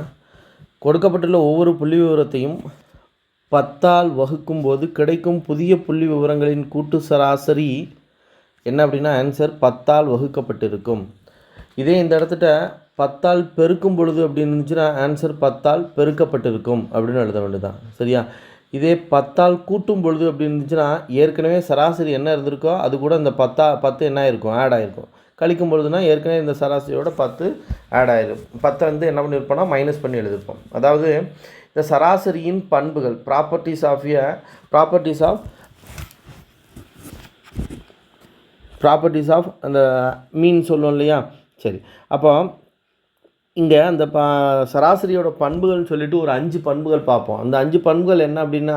Speaker 1: கொடுக்கப்பட்டுள்ள ஒவ்வொரு புள்ளி விவரத்தையும் 10ஆல் வகுக்கும் போது கிடைக்கும் புதிய புள்ளி விவரங்களின் கூட்டு சராசரி என்ன அப்படின்னா ஆன்சர் 10ஆல் வகுக்கப்பட்டிருக்கும். இதே இந்த இடத்துல 10ஆல் பெருக்கும் பொழுது அப்படின்னு இருந்துச்சுன்னா ஆன்சர் 10ஆல் பெருக்கப்பட்டிருக்கும் அப்படின்னு எழுத வேண்டியதான். சரியா? இதே 10ஆல் கூட்டும் பொழுது அப்படின்னு இருந்துச்சுன்னா ஏற்கனவே சராசரி என்ன இருந்திருக்கோ அது கூட இந்த 10 என்ன ஆயிருக்கும், ஆட் ஆகிருக்கும். கழிக்கும் பொழுதுனா ஏற்கனவே இந்த சராசரியோட 10 ஆட் ஆகிடும். 10 வந்து என்ன பண்ணியிருப்போம்னா மைனஸ் பண்ணி எழுதியிருப்போம். அதாவது இந்த சராசரியின் பண்புகள் ப்ராப்பர்ட்டிஸ் ஆஃப் அந்த மீன் சொல்லுவோம் இல்லையா? சரி, அப்போ இங்கே அந்த சராசரியோட பண்புகள்னு சொல்லிட்டு ஒரு 5 பண்புகள் பார்ப்போம். அந்த 5 பண்புகள் என்ன அப்படின்னா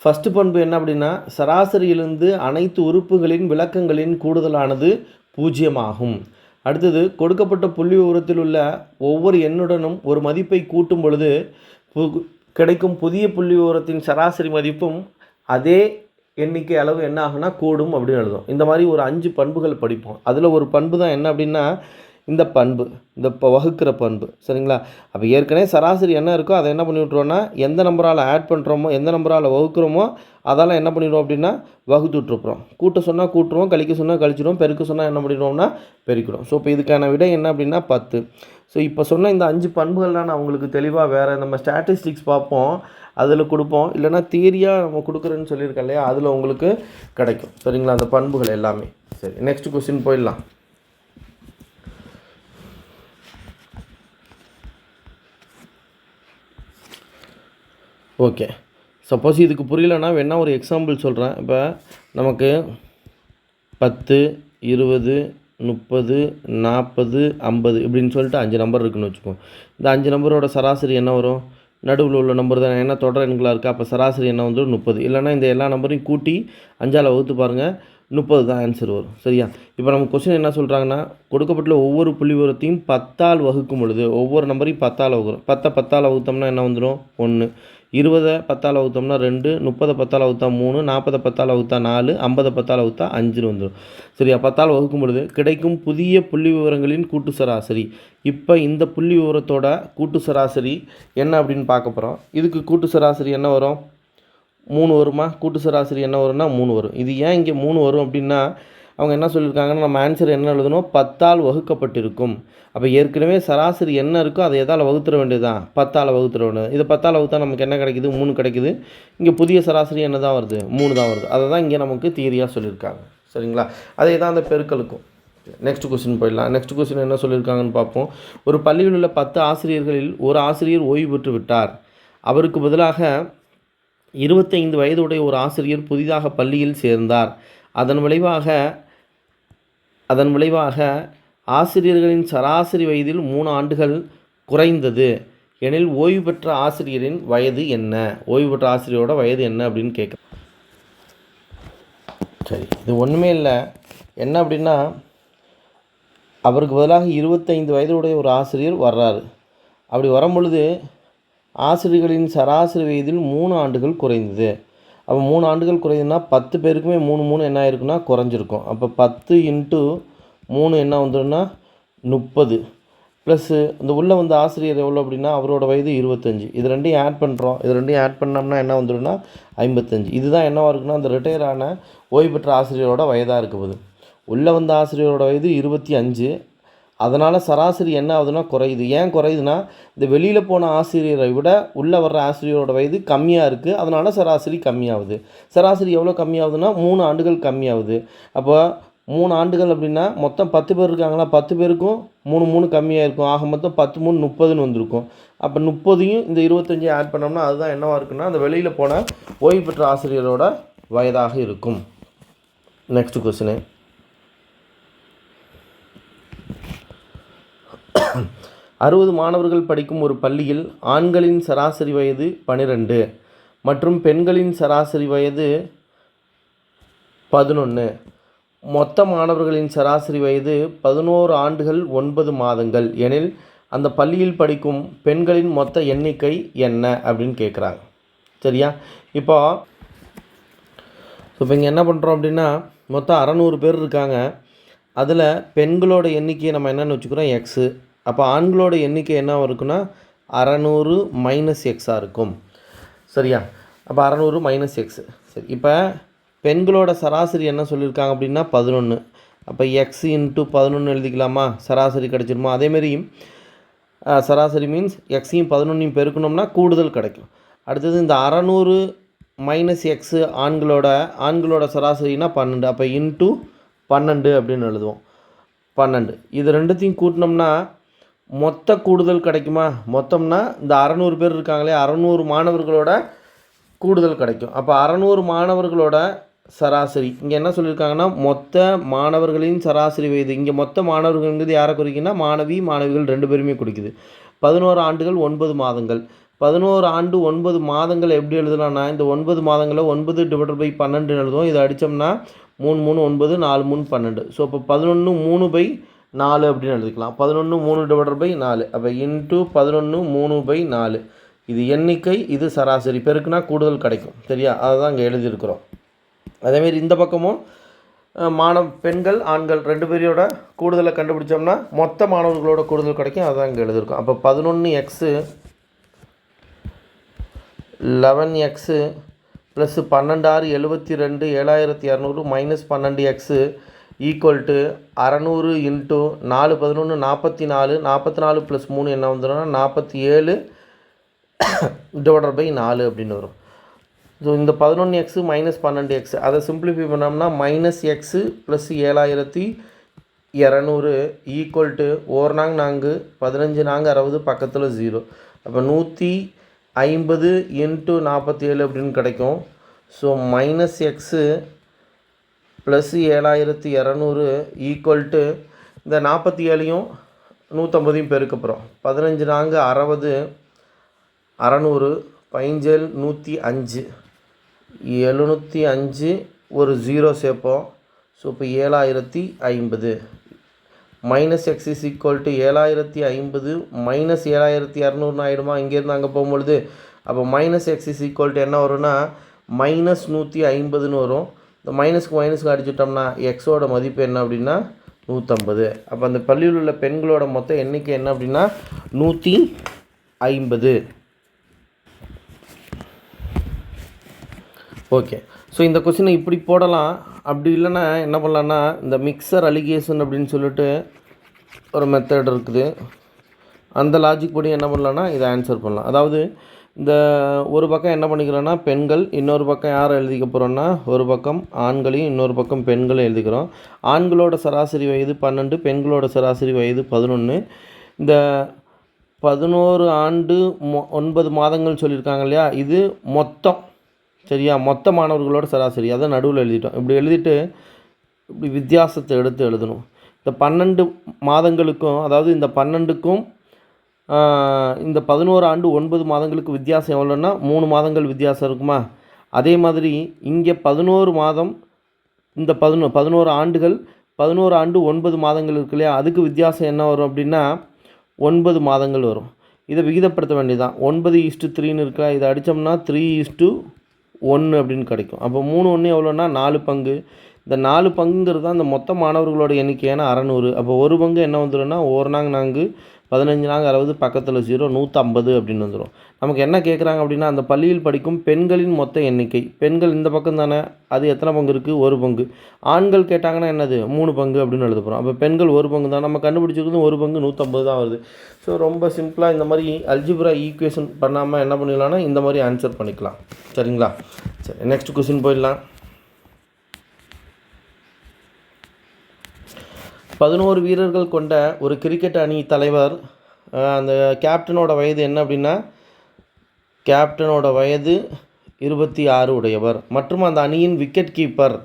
Speaker 1: ஃபஸ்ட்டு பண்பு என்ன அப்படின்னா சராசரியிலிருந்து அனைத்து உறுப்புகளின் விளக்கங்களின் கூடுதலானது 0 ஆகும். அடுத்தது கொடுக்கப்பட்ட புள்ளி விவரத்தில் உள்ள ஒவ்வொரு எண்ணுடனும் ஒரு மதிப்பை கூட்டும் பொழுது கிடைக்கும் புதிய புள்ளி விவரத்தின் சராசரி மதிப்பும் அதே எண்ணிக்கை அளவு என்ன ஆகுனா கூடும் அப்படின்னு எழுதும். இந்த மாதிரி ஒரு 5 பண்புகள் படிப்போம். அதில் ஒரு பண்பு தான் என்ன அப்படின்னா இந்த பண்பு, இந்த வகுக்கிற பண்பு. சரிங்களா? அப்போ ஏற்கனவே சராசரி என்ன இருக்கோ அதை என்ன பண்ணி விட்ருவோன்னா எந்த நம்பரால் ஆட் பண்ணுறோமோ எந்த நம்பரால் வகுக்கிறோமோ அதால் என்ன பண்ணிடுவோம் அப்படின்னா வகுத்து விட்ருப்போம். கூட்ட சொன்னால் கூட்டுருவோம், கழிக்க சொன்னால் கழிச்சிடுவோம், பெருக்க சொன்னால் என்ன பண்ணிடுவோம்னா பெருக்கிடுவோம். ஸோ இப்போ இதுக்கான விடை என்ன அப்படின்னா 10. ஸோ இப்போ சொன்ன இந்த 5 பண்புகள்லாம் நான் உங்களுக்கு தெளிவாக வேறு நம்ம ஸ்டாட்டிஸ்டிக்ஸ் பார்ப்போம், அதில் கொடுப்போம். இல்லைனா தியரியாக நம்ம கொடுக்குறேன்னு சொல்லியிருக்கேன் இல்லையா, அதில் உங்களுக்கு கிடைக்கும். சரிங்களா? அந்த பண்புகள் எல்லாமே. சரி, நெக்ஸ்ட் கொஸ்டின் போயிடலாம். ஓகே, சப்போஸ் இதுக்கு புரியலன்னா வேணால் ஒரு எக்ஸாம்பிள் சொல்கிறேன். இப்போ நமக்கு 10 20 30 40 50 இப்படின்னு சொல்லிட்டு 5 நம்பர் இருக்குதுன்னு வச்சுக்கோம். இந்த 5 நம்பரோட சராசரி என்ன வரும், நடுவில் உள்ள நம்பர் தான், ஏன்னா தொடர் எண்களாக இருக்குது. அப்போ சராசரி என்ன வந்து 30. இல்லைனா இந்த எல்லா நம்பரையும் கூட்டி 5ஆல் வகுத்து பாருங்கள், 30 தான் ஆன்சர் வரும். சரியா? இப்போ நம்ம கொஸ்டின் என்ன சொல்கிறாங்கன்னா கொடுக்கப்பட்டுள்ள ஒவ்வொரு புள்ளி விவரத்தையும் 10ஆல் வகுக்கும் பொழுது ஒவ்வொரு நம்பரையும் 10ஆல் வகுக்கிறோம். 10ஆல் வகுத்தோம்னா என்ன வந்துடும் 1, 20 10ஆல் வகுத்தோம்னா 2, 30 10ஆல் வகுத்தா 3, 40 10ஆல் வகுத்தா 4, 50 10ஆல் வகுத்தா 5 வந்துடும். சரியா? 10ஆல் வகுக்கும் பொழுது கிடைக்கும் புதிய புள்ளி விவரங்களின் கூட்டு சராசரி. இப்போ இந்த புள்ளி விவரத்தோட கூட்டு சராசரி என்ன அப்படின்னு பார்க்க போகிறோம். இதுக்கு கூட்டு சராசரி என்ன வரும், 3 வருமா? கூட்டு சராசரி என்ன வரும்னா 3 வரும். இது ஏன் இங்கே 3 வரும் அப்படின்னா அவங்க என்ன சொல்லியிருக்காங்கன்னா நம்ம ஆன்சர் என்ன எழுதணும்? 10ஆல் வகுக்கப்பட்டிருக்கும். அப்போ ஏற்கனவே சராசரி என்ன இருக்கோ அதை எதால் வகுத்துற வேண்டியதுதான்? 10ஆல் வகுத்துற வேண்டியது. இதை 10ஆல் வகுத்தா நமக்கு என்ன கிடைக்குது? 3 கிடைக்குது. இங்கே புதிய சராசரி என்ன தான் வருது? 3 தான் வருது. அதை தான் இங்கே நமக்கு தியரியாக சொல்லியிருக்காங்க. சரிங்களா? அதே தான் அந்த பெருக்கலுக்கும். நெக்ஸ்ட் கொஸ்டின் போயிடலாம். நெக்ஸ்ட் கொஸ்டின் என்ன சொல்லியிருக்காங்கன்னு பார்ப்போம். ஒரு பள்ளியில் உள்ள 10 ஆசிரியர்களில் ஒரு ஆசிரியர் ஓய்வு பெற்று விட்டார். அவருக்கு பதிலாக 25 வயதுடைய ஒரு ஆசிரியர் புதிதாக பள்ளியில் சேர்ந்தார். அதன் விளைவாக ஆசிரியர்களின் சராசரி வயதில் 3 ஆண்டுகள் குறைந்தது எனில் ஓய்வு பெற்ற ஆசிரியரின் வயது என்ன? ஓய்வு பெற்ற ஆசிரியரோட வயது என்ன அப்படின்னு கேட்குறேன். சரி, இது ஒன்றுமே இல்லை. என்ன அப்படின்னா அவருக்கு பதிலாக 25 வயதுடைய ஒரு ஆசிரியர் வர்றாரு. அப்படி வரும்பொழுது ஆசிரியர்களின் சராசரி வயதில் 3 ஆண்டுகள் குறைந்தது. அப்போ 3 ஆண்டுகள் குறையுதுன்னா 10 பேருக்குமே 3 என்ன ஆயிருக்குன்னா குறைஞ்சிருக்கும். அப்போ 10 × 3 என்ன வந்துடும்னா 30 ப்ளஸ்ஸு இந்த உள்ளே வந்த ஆசிரியர் எவ்வளோ அப்படின்னா அவரோட வயது 25. இது ரெண்டையும் ஆட் பண்ணுறோம். இது ரெண்டையும் ஆட் பண்ணோம்னா என்ன வந்துடும்னா 55. இதுதான் என்னவாக இருக்குன்னா அந்த ரிட்டையர் ஆன ஓய்வு பெற்ற ஆசிரியரோட வயதாக இருக்குது. உள்ளே வந்த ஆசிரியரோட வயது 25. அதனால் சராசரி என்ன ஆகுதுன்னா குறையுது. ஏன் குறையுதுன்னா இந்த வெளியில் போன ஆசிரியரை விட உள்ளே வர்ற ஆசிரியரோட வயது கம்மியாக இருக்குது. அதனால் சராசரி கம்மியாகுது. சராசரி எவ்வளோ கம்மியாகுதுன்னா 3 ஆண்டுகள் கம்மியாகுது. அப்போ 3 ஆண்டுகள் அப்படின்னா மொத்தம் 10 பேர் இருக்காங்களா? 10 பேருக்கும் 3 கம்மியாக இருக்கும். ஆக மொத்தம் 10 3 30ன்னு வந்திருக்கும். அப்போ 30யும் இந்த 25 ஆட் பண்ணோம்னா அதுதான் என்னவாக இருக்குன்னா அந்த வெளியில் போன ஓய்வு பெற்ற ஆசிரியரோட வயதாக இருக்கும். Next question. 60 மாணவர்கள் படிக்கும் ஒரு பள்ளியில் ஆண்களின் சராசரி வயது 12 மற்றும் பெண்களின் சராசரி வயது 11. மொத்த மாணவர்களின் சராசரி வயது 11 ஆண்டுகள் 9 மாதங்கள் எனில் அந்த பள்ளியில் படிக்கும் பெண்களின் மொத்த எண்ணிக்கை என்ன அப்படின்னு கேட்குறாங்க. சரியா? இப்போ இங்கே என்ன பண்ணுறோம் அப்படின்னா மொத்தம் 600 பேர் இருக்காங்க. அதில் பெண்களோட எண்ணிக்கையை நம்ம என்னென்னு வச்சுக்கிறோம்? எக்ஸு. அப்போ ஆண்களோட எண்ணிக்கை என்ன இருக்குன்னா 600 - எக்ஸாக இருக்கும். சரியா? அப்போ 600 - எக்ஸு. சரி, இப்போ பெண்களோட சராசரி என்ன சொல்லியிருக்காங்க அப்படின்னா 11. அப்போ எக்ஸ் × 11 எழுதிக்கலாமா? சராசரி கிடச்சிருமா? அதேமாரி சராசரி மீன்ஸ் எக்ஸையும் 11ஐயும் பெருக்கணும்னா கூடுதல் கிடைக்கும். அடுத்தது இந்த 600 - எக்ஸு ஆண்களோட சராசரினா 12. அப்போ × 12 அப்படின்னு எழுதுவோம். 12. இது ரெண்டுத்தையும் கூட்டினோம்னா மொத்த கூடுதல் கிடைக்குமா? மொத்தம்னா இந்த 600 பேர் இருக்காங்களே 600 மாணவர்களோட கூடுதல் கிடைக்கும். அப்போ 600 மாணவர்களோட சராசரி இங்கே என்ன சொல்லியிருக்காங்கன்னா மொத்த மாணவர்களின் சராசரி வயது. இங்கே மொத்த மாணவர்கள்ங்கிறது யாரை குறிக்குன்னா மாணவிகள் 2 பேருமே குறிக்குது. 11 ஆண்டுகள் 9 மாதங்கள். 11 ஆண்டு 9 மாதங்கள் எப்படி எழுதலாம்னா இந்த 9 மாதங்களை 9/12 எழுதுவோம். இதை அடித்தோம்னா 3 3 9 4 3 12. ஸோ இப்போ 11 3/4 அப்படின்னு எழுதிக்கலாம். 11 3/4. அப்போ × 11 3/4. இது எண்ணிக்கை, இது சராசரி. பெருக்குனா கூடுதல் கிடைக்கும். சரியா? அதை தான் இங்கே எழுதியிருக்கிறோம். அதேமாரி இந்த பக்கமும் பெண்கள் ஆண்கள் 2 பேரோட கூடுதலை கண்டுபிடிச்சோம்னா மொத்த மாணவர்களோட கூடுதல் கிடைக்கும். அதுதான் இங்கே எழுதியிருக்கோம். அப்போ 11x 11x plus 12 6 72 7200 - 12x equal to 600 × 4 11 44. 44 + 3 என்ன வந்துடும்னா 47/4 அப்படின்னு வரும். ஸோ இந்த 11x - 12x அதை சிம்பிளிஃபை பண்ணோம்னா -x + 7200 ஈக்குவல் டு 1 4 4 15 4 60 பக்கத்தில் 0. அப்போ 150 × 47 அப்படின்னு கிடைக்கும். ஸோ -x + 7200 ஈக்குவல் டு இந்த 47ஐயும் 150ஐயும் பெருக்கப்புறம் 15 4 60 600 15 105 705 ஒரு 0 சேர்ப்போம். ஸோ இப்போ 7050 -x = 7050 - 7200 ஆகிடுமா? இங்கேருந்து அங்கே போகும்பொழுது அப்போ -x = என்ன வரும்னா -150ன்னு வரும். இந்த மைனஸ்க்கு அடிச்சுட்டோம்னா எக்ஸோட மதிப்பு என்ன அப்படின்னா 150. அப்போ அந்த பள்ளியில் உள்ள பெண்களோட மொத்த எண்ணிக்கை என்ன அப்படின்னா 150. ஓகே. ஸோ இந்த கொஸ்டினை இப்படி போடலாம். அப்படி இல்லைன்னா என்ன பண்ணலான்னா, இந்த மிக்சர் அலிகேஷன் அப்படின்னு சொல்லிட்டு ஒரு மெத்தட் இருக்குது. அந்த லாஜிக் படி என்ன பண்ணலான்னா இதை ஆன்சர் பண்ணலாம். அதாவது இந்த ஒரு பக்கம் என்ன பண்ணிக்கிறோன்னா பெண்கள், இன்னொரு பக்கம் யாரை எழுதிக்க போகிறோன்னா ஒரு பக்கம் ஆண்களையும் இன்னொரு பக்கம் பெண்களையும் எழுதிக்கிறோம். ஆண்களோட சராசரி வயது 12, பெண்களோட சராசரி வயது 11. இந்த 11 ஆண்டு 9 மாதங்கள் சொல்லியிருக்காங்க இல்லையா, இது மொத்தம் சரியா, மொத்த மாணவர்களோட சராசரி. அதை நடுவில் எழுதிட்டோம். இப்படி எழுதிட்டு இப்படி வித்தியாசத்தை எடுத்து எழுதணும். இந்த 12 மாதங்களுக்கும், அதாவது இந்த 12க்கும் இந்த 11 ஆண்டு 9 மாதங்களுக்கு வித்தியாசம் எவ்வளோன்னா 3 மாதங்கள் வித்தியாசம் இருக்குமா. அதே மாதிரி இங்கே 11 மாதம், இந்த 11 ஆண்டுகள், 11 ஆண்டு 9 மாதங்கள் இருக்கு இல்லையா, அதுக்கு வித்தியாசம் என்ன வரும் அப்படின்னா 9 மாதங்கள் வரும். இதை விகிதப்படுத்த வேண்டியதான். 9:3ன்னு இருக்கா, இதை அடித்தோம்னா 3:1 அப்படின்னு கிடைக்கும். அப்போ 3:1 எவ்வளோன்னா 4 பங்கு. இந்த 4 பங்குங்கிறது தான் இந்த மொத்த மாணவர்களோட எண்ணிக்கையான 600. அப்போ ஒரு பங்கு என்ன வந்துடும்னா 1 நாங்க 4, 15 நாங்க 60, பக்கத்தில் 0, 150 அப்படின்னு வந்துடும். நமக்கு என்ன கேட்குறாங்க அப்படின்னா, அந்த பள்ளியில் படிக்கும் பெண்களின் மொத்த எண்ணிக்கை. பெண்கள் இந்த பக்கம் தானே, அது எத்தனை பங்கு இருக்குது, 1 பங்கு. ஆண்கள் கேட்டாங்கன்னா என்னது 3 பங்கு அப்படின்னு எழுத போகிறோம். அப்போ பெண்கள் 1 பங்கு தான், நம்ம கண்டுபிடிச்சிருக்கிறது 1 பங்கு 150 தான் வருது. ஸோ ரொம்ப சிம்பிளாக இந்த மாதிரி அல்ஜிப்ரா ஈக்குவேஷன் பண்ணாமல் என்ன பண்ணிக்கலாம்னா இந்த மாதிரி ஆன்சர் பண்ணிக்கலாம். சரிங்களா? சரி, நெக்ஸ்ட் கொஸ்டின் போயிடலாம். 11 வீரர்கள் கொண்ட ஒரு கிரிக்கெட் அணி தலைவர். அந்த கேப்டனோட வயது என்ன அப்படின்னா, கேப்டனோட வயது 26 உடையவர். மற்றும் அந்த அணியின் விக்கெட் கீப்பர்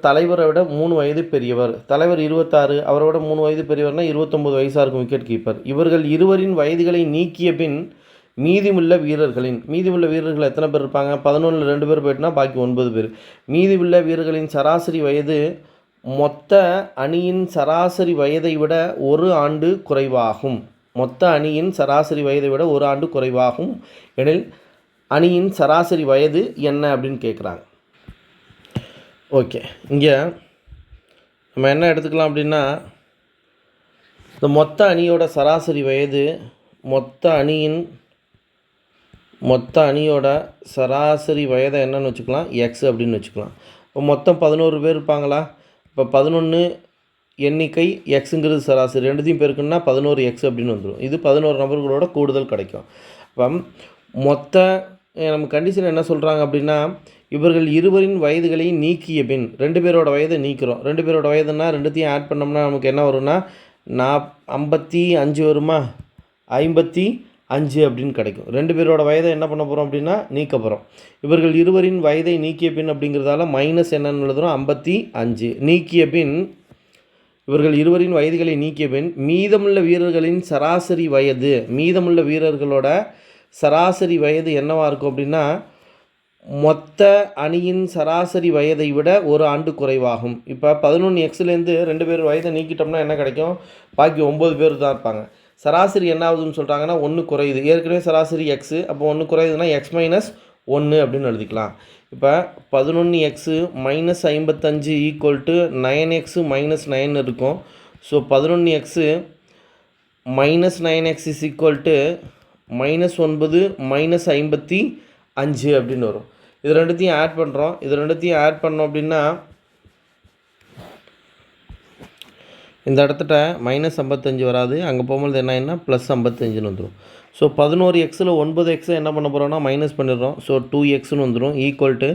Speaker 1: தலைவரை விட 3 வயது பெரியவர். தலைவர் 26, அவரோட 3 வயது பெரியவர்னா 29 வயசாக இருக்கும் விக்கெட் கீப்பர். இவர்கள் இருவரின் வயதுகளை நீக்கிய பின் மீதியுள்ள வீரர்கள் எத்தனை பேர் இருப்பாங்க? 11ல் 2 பேர் போயிட்டுனா பாக்கி 9 பேர். மீதியுள்ள வீரர்களின் சராசரி வயது மொத்த அணியின் சராசரி வயதை விட 1 ஆண்டு குறைவாகும். எனில் அணியின் சராசரி வயது என்ன அப்படின்னு கேட்குறாங்க. ஓகே, இங்கே நம்ம என்ன எடுத்துக்கலாம் அப்படின்னா, இந்த மொத்த அணியோட சராசரி வயது மொத்த அணியோட சராசரி வயதை என்னன்னு வச்சுக்கலாம், எக்ஸ் அப்படின்னு வச்சுக்கலாம். இப்போ மொத்தம் 11 பேர் இருப்பாங்களா, இப்போ 11 எண்ணிக்கை எக்ஸுங்கிறது சராசரி, ரெண்டுத்தையும் பெருக்குன்னா 11 எக்ஸ் அப்படின்னு வந்துடும். இது 11 நபர்களோட கூடுதல் கிடைக்கும். இப்போ மொத்த நம்ம கண்டிஷன் என்ன சொல்கிறாங்க அப்படின்னா, இவர்கள் இருவரின் வயதுகளை நீக்கிய பின் 2 பேரோட வயதை நீக்கிறோம். 2 பேரோட வயதுன்னா ரெண்டுத்தையும் ஆட் பண்ணோம்னா நமக்கு என்ன வரும்னா 55 வருமா, 55 அப்படின்னு கிடைக்கும். 2 பேரோட வயதை என்ன பண்ண போகிறோம் அப்படின்னா நீக்க போகிறோம். இவர்கள் இருவரின் வயதை நீக்கிய பின் அப்படிங்கிறதால மைனஸ் என்னன்னு எழுதுகிறோம், 55. நீக்கிய பின், இவர்கள் இருவரின் வயதுகளை நீக்கிய பின் மீதமுள்ள வீரர்களோட சராசரி வயது என்னவாக இருக்கும் அப்படின்னா, மொத்த அணியின் சராசரி வயதை விட 1 ஆண்டு குறைவாகும். இப்போ 11 எக்ஸ்லேருந்து 2 பேர் வயதை நீக்கிட்டோம்னா என்ன கிடைக்கும், பாக்கி 9 பேர் தான் இருப்பாங்க. சராசரி என்ன ஆகுதுன்னு சொல்கிறாங்கன்னா 1 குறையுது. ஏற்கனவே சராசரி எக்ஸு, அப்போ 1 குறையுதுன்னா எக்ஸ் மைனஸ் 1 அப்படின்னு எழுதிக்கலாம். இப்போ 11x minus 55 equal to 9x minus 9 இருக்கும். So 11x minus 9x is equal to -9 minus 55 அப்படின்னு வரும். இது ரெண்டுத்தையும் ஆட் பண்ணுறோம். பண்ணோம் அப்படின்னா இந்த இடத்துல -55 வராது, அங்கே போகும்போது என்ன +55 வந்துடும். ஸோ 11xல் 9x என்ன பண்ண போகிறோம்னா மைனஸ் பண்ணிடுறோம். ஸோ 2xன்னு வந்துடும் ஈக்குவல் டு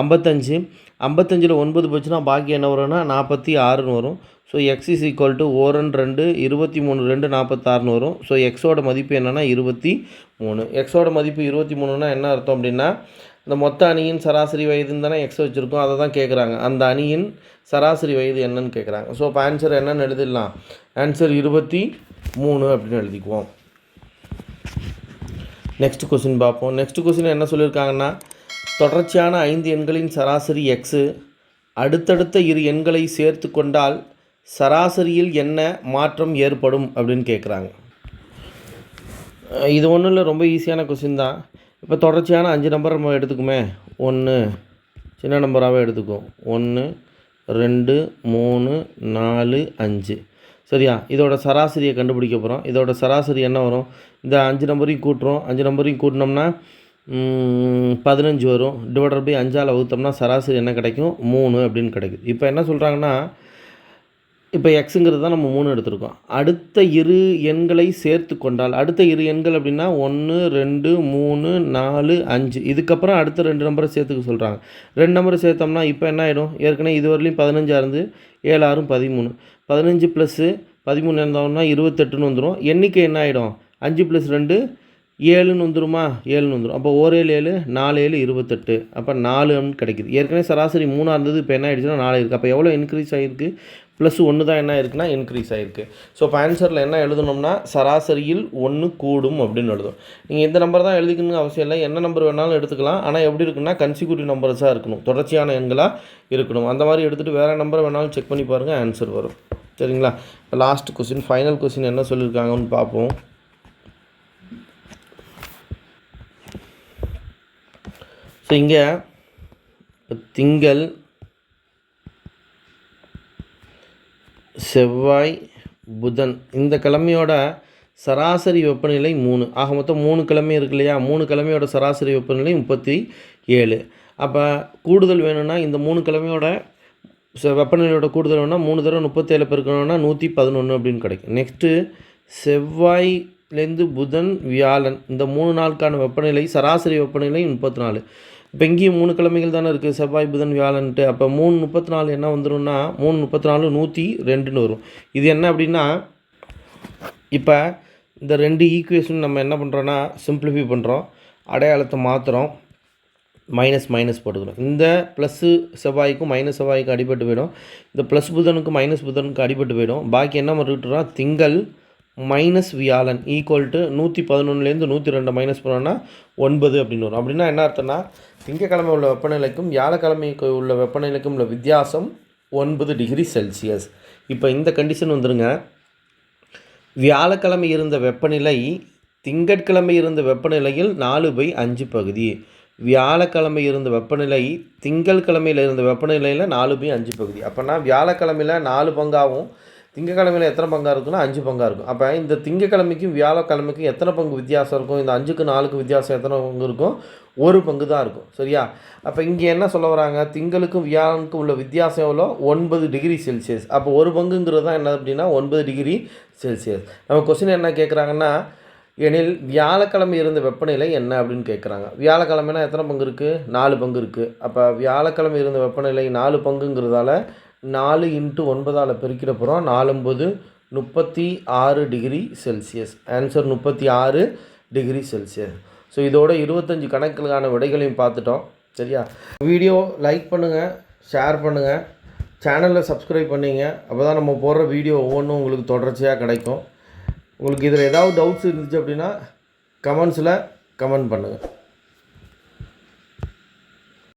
Speaker 1: 55. 55ல் 9 போச்சுன்னா பாக்கி என்ன வரும்னா 46ன்னு வரும். So x is equal to 2 23 2 46ன்னு வரும். ஸோ எக்ஸோட மதிப்பு என்னென்னா 23. எக்ஸோட மதிப்பு 23னா என்ன அர்த்தம் அப்படின்னா, இந்த மொத்த அணியின் சராசரி வயதுன்னு தானே எக்ஸ் வச்சுருக்கோம், அதை தான் கேட்குறாங்க. அந்த அணியின் சராசரி வயது என்னன்னு கேட்குறாங்க. ஸோ இப்போ ஆன்சர் என்னன்னு எழுதிடலாம், ஆன்சர் 23 அப்படின்னு எழுதிக்குவோம். நெக்ஸ்ட் கொஸ்டின் பார்ப்போம். நெக்ஸ்ட் கொஸ்டின் என்ன சொல்லியிருக்காங்கன்னா, தொடர்ச்சியான 5 எண்களின் சராசரி எக்ஸு அடுத்தடுத்த 2 எண்களை சேர்த்து கொண்டால் சராசரியில் என்ன மாற்றம் ஏற்படும் அப்படின்னு கேட்குறாங்க. இது ஒன்றும் இல்லை, ரொம்ப ஈஸியான கொஸ்டின் தான். இப்போ தொடர்ச்சியான 5 நம்பர் நம்ம எடுத்துக்குமே, 1 சின்ன நம்பராகவே எடுத்துக்குவோம், 1 2 3 4 5. சரியா? இதோட சராசரியை கண்டுபிடிக்க போகிறோம். இதோட சராசரி என்ன வரும்? இந்த 5 நம்பரையும் கூட்டுறோம். 5 நம்பரையும் கூட்டினோம்னா 15 வரும். டிவைடட் பை 5ஆல் வகுத்தோம்னா சராசரி என்ன கிடைக்கும்? 3 அப்படின்னு கிடைக்குது. இப்போ என்ன சொல்கிறாங்கன்னா, இப்போ எக்ஸுங்கிறது தான் நம்ம 3 எடுத்திருக்கோம். அடுத்த இரு எண்களை சேர்த்து கொண்டால், அடுத்த இரு எண்கள் அப்படின்னா 1, 2, 3, 4, 5 இதுக்கப்புறம் அடுத்த 2 நம்பரை சேர்த்துக்க சொல்கிறாங்க. 2 நம்பரை சேர்த்தோம்னா இப்போ என்ன ஆகிடும்? ஏற்கனவே இதுவரையிலையும் 15 இருந்து 7 6 13. 15 + 13 இருந்தோம்னா 28ன்னு வந்துடும். எண்ணிக்கை என்ன ஆகிடும்? 5 + 2 7ன்னு வந்துடுமா? 7ன்னு வந்துடும். அப்போ 1 7 7 4 7 28. அப்போ 4ன்னு கிடைக்குது. ஏற்கனவே சராசரி 3 இருந்தது. இப்போ என்ன ஆகிடுச்சுன்னா 4 இருக்குது. அப்போ எவ்வளோ இன்க்ரீஸ் ஆகிருக்கு? +1 தான் என்ன ஆயிருக்குன்னா இன்க்ரீஸ் ஆகிருக்கு. ஸோ இப்போ ஆன்சரில் என்ன எழுதணும்னா சராசரியில் 1 கூடும் அப்படின்னு எழுதும். நீங்கள் இந்த நம்பர் தான் எழுதிக்கணும்னு அவசியம் இல்லை. என்ன நம்பர் வேணாலும் எடுத்துக்கலாம். ஆனால் எப்படி இருக்குன்னா கன்சிக்யூட்டிவ் நம்பர்ஸாக இருக்கணும், தொடர்ச்சியான எண்களாக இருக்கணும். அந்த மாதிரி எடுத்துகிட்டு வேறு நம்பரை வேணாலும் செக் பண்ணி பாருங்கள், ஆன்சர் வரும். சரிங்களா? இப்போ லாஸ்ட் கொஸ்டின், ஃபைனல் கொஸ்டின் என்ன சொல்லியிருக்காங்கன்னு பார்ப்போம். ஸோ இங்கே திங்கள், செவ்வாய், புதன் இந்த கிழமையோட சராசரி வெப்பநிலை 3. ஆக மொத்தம் 3 கிழமை இருக்கு இல்லையா? 3 கிழமையோட சராசரி வெப்பநிலை 37. அப்போ கூடுதல் வேணும்னா இந்த 3 கிழமையோட வெப்பநிலையோட கூடுதல் வேணும்னா 3 தடவை 37 பெருக்கணும்னா 111 அப்படின்னு கிடைக்கும். நெக்ஸ்ட்டு செவ்வாய்லேருந்து புதன், வியாழன் இந்த 3 நாளுக்கான வெப்பநிலை சராசரி வெப்பநிலை 34. இப்போ இங்கேயும் 3 கிழமைகள் தானே இருக்குது, செவ்வாய், புதன், வியாழன்ட்டு. அப்போ 3 34 என்ன வந்துடும்னா 3 34 102ன்னு வரும். இது என்ன அப்படின்னா, இப்போ இந்த 2 ஈக்குவேஷன் நம்ம என்ன பண்ணுறோன்னா சிம்பிளிஃபை பண்ணுறோம், அடையாளத்தை மாற்றுறோம், மைனஸ் போட்டுக்கிறோம். இந்த ப்ளஸ்ஸு செவ்வாய்க்கும் மைனஸ் செவ்வாய்க்கும் அடிபட்டு போயிடும். இந்த ப்ளஸ் புதனுக்கும் மைனஸ் புதனுக்கும் அடிபட்டு போயிடும். பாக்கி என்ன பண்ணிட்டுறோம்? திங்கள் மைனஸ் வியாழன் ஈக்குவல் 111லேருந்து 102 மைனஸ் பண்ணோன்னா 9 அப்படின்னு வரும். அப்படின்னா என்ன அர்த்தம்னா திங்கக்கிழமை உள்ள வெப்பநிலைக்கும் வியாழக்கிழமைக்கு உள்ள வெப்பநிலைக்கும் உள்ள வித்தியாசம் 9 டிகிரி செல்சியஸ். இப்போ இந்த கண்டிஷன் வந்துடுங்க. வியாழக்கிழமை இருந்த வெப்பநிலை திங்கட்கிழமை இருந்த வெப்பநிலையில் 4/5 பகுதி. வியாழக்கிழமை இருந்த வெப்பநிலை திங்கள் கிழமையில் இருந்த வெப்பநிலையில் 4/5 பகுதி. அப்போனா வியாழக்கிழமையில் 4 பங்காகவும் திங்கக்கிழமையில் எத்தனை பங்காக இருக்குன்னா 5 பங்காக இருக்கும். அப்போ இந்த திங்கக்கிழமைக்கும் வியாழக்கிழமைக்கும் எத்தனை பங்கு வித்தியாசம் இருக்கும்? இந்த 5க்கு 4க்கு வித்தியாசம் எத்தனை பங்கு இருக்கும்? 1 பங்கு தான் இருக்கும். சரியா? அப்போ இங்கே என்ன சொல்ல வராங்க? திங்களுக்கும் வியாழனுக்கும் உள்ள வித்தியாசம் எவ்வளோ? 9 டிகிரி செல்சியஸ். அப்போ 1 பங்குங்கிறது தான் என்ன அப்படின்னா 9 டிகிரி செல்சியஸ். நம்ம கொஸ்டின் என்ன கேட்குறாங்கன்னா, எனில் வியாழக்கிழமை இருந்த வெப்பநிலை என்ன அப்படின்னு கேட்குறாங்க. வியாழக்கிழமைனா எத்தனை பங்கு இருக்குது? 4 பங்கு இருக்குது. அப்போ வியாழக்கிழமை இருந்த வெப்பநிலை 4 பங்குங்கிறதால 4 × 9ஆல் பெருக்கிறப்புறம் 4 9 36 degree Celsius. Answer 36 degree Celsius. So இதோட 25 கணக்குகளுக்கான விடைகளையும் பார்த்துட்டோம். சரியா? வீடியோ லைக் பண்ணுங்கள், ஷேர் பண்ணுங்கள், சேனலில் சப்ஸ்கிரைப் பண்ணிங்க. அப்போ தான் நம்ம போடுற வீடியோ ஒவ்வொன்றும் உங்களுக்கு தொடர்ச்சியாக கிடைக்கும். உங்களுக்கு இதில் ஏதாவது டவுட்ஸ் இருந்துச்சு அப்படின்னா கமெண்ட்ஸில் கமெண்ட் பண்ணுங்கள்.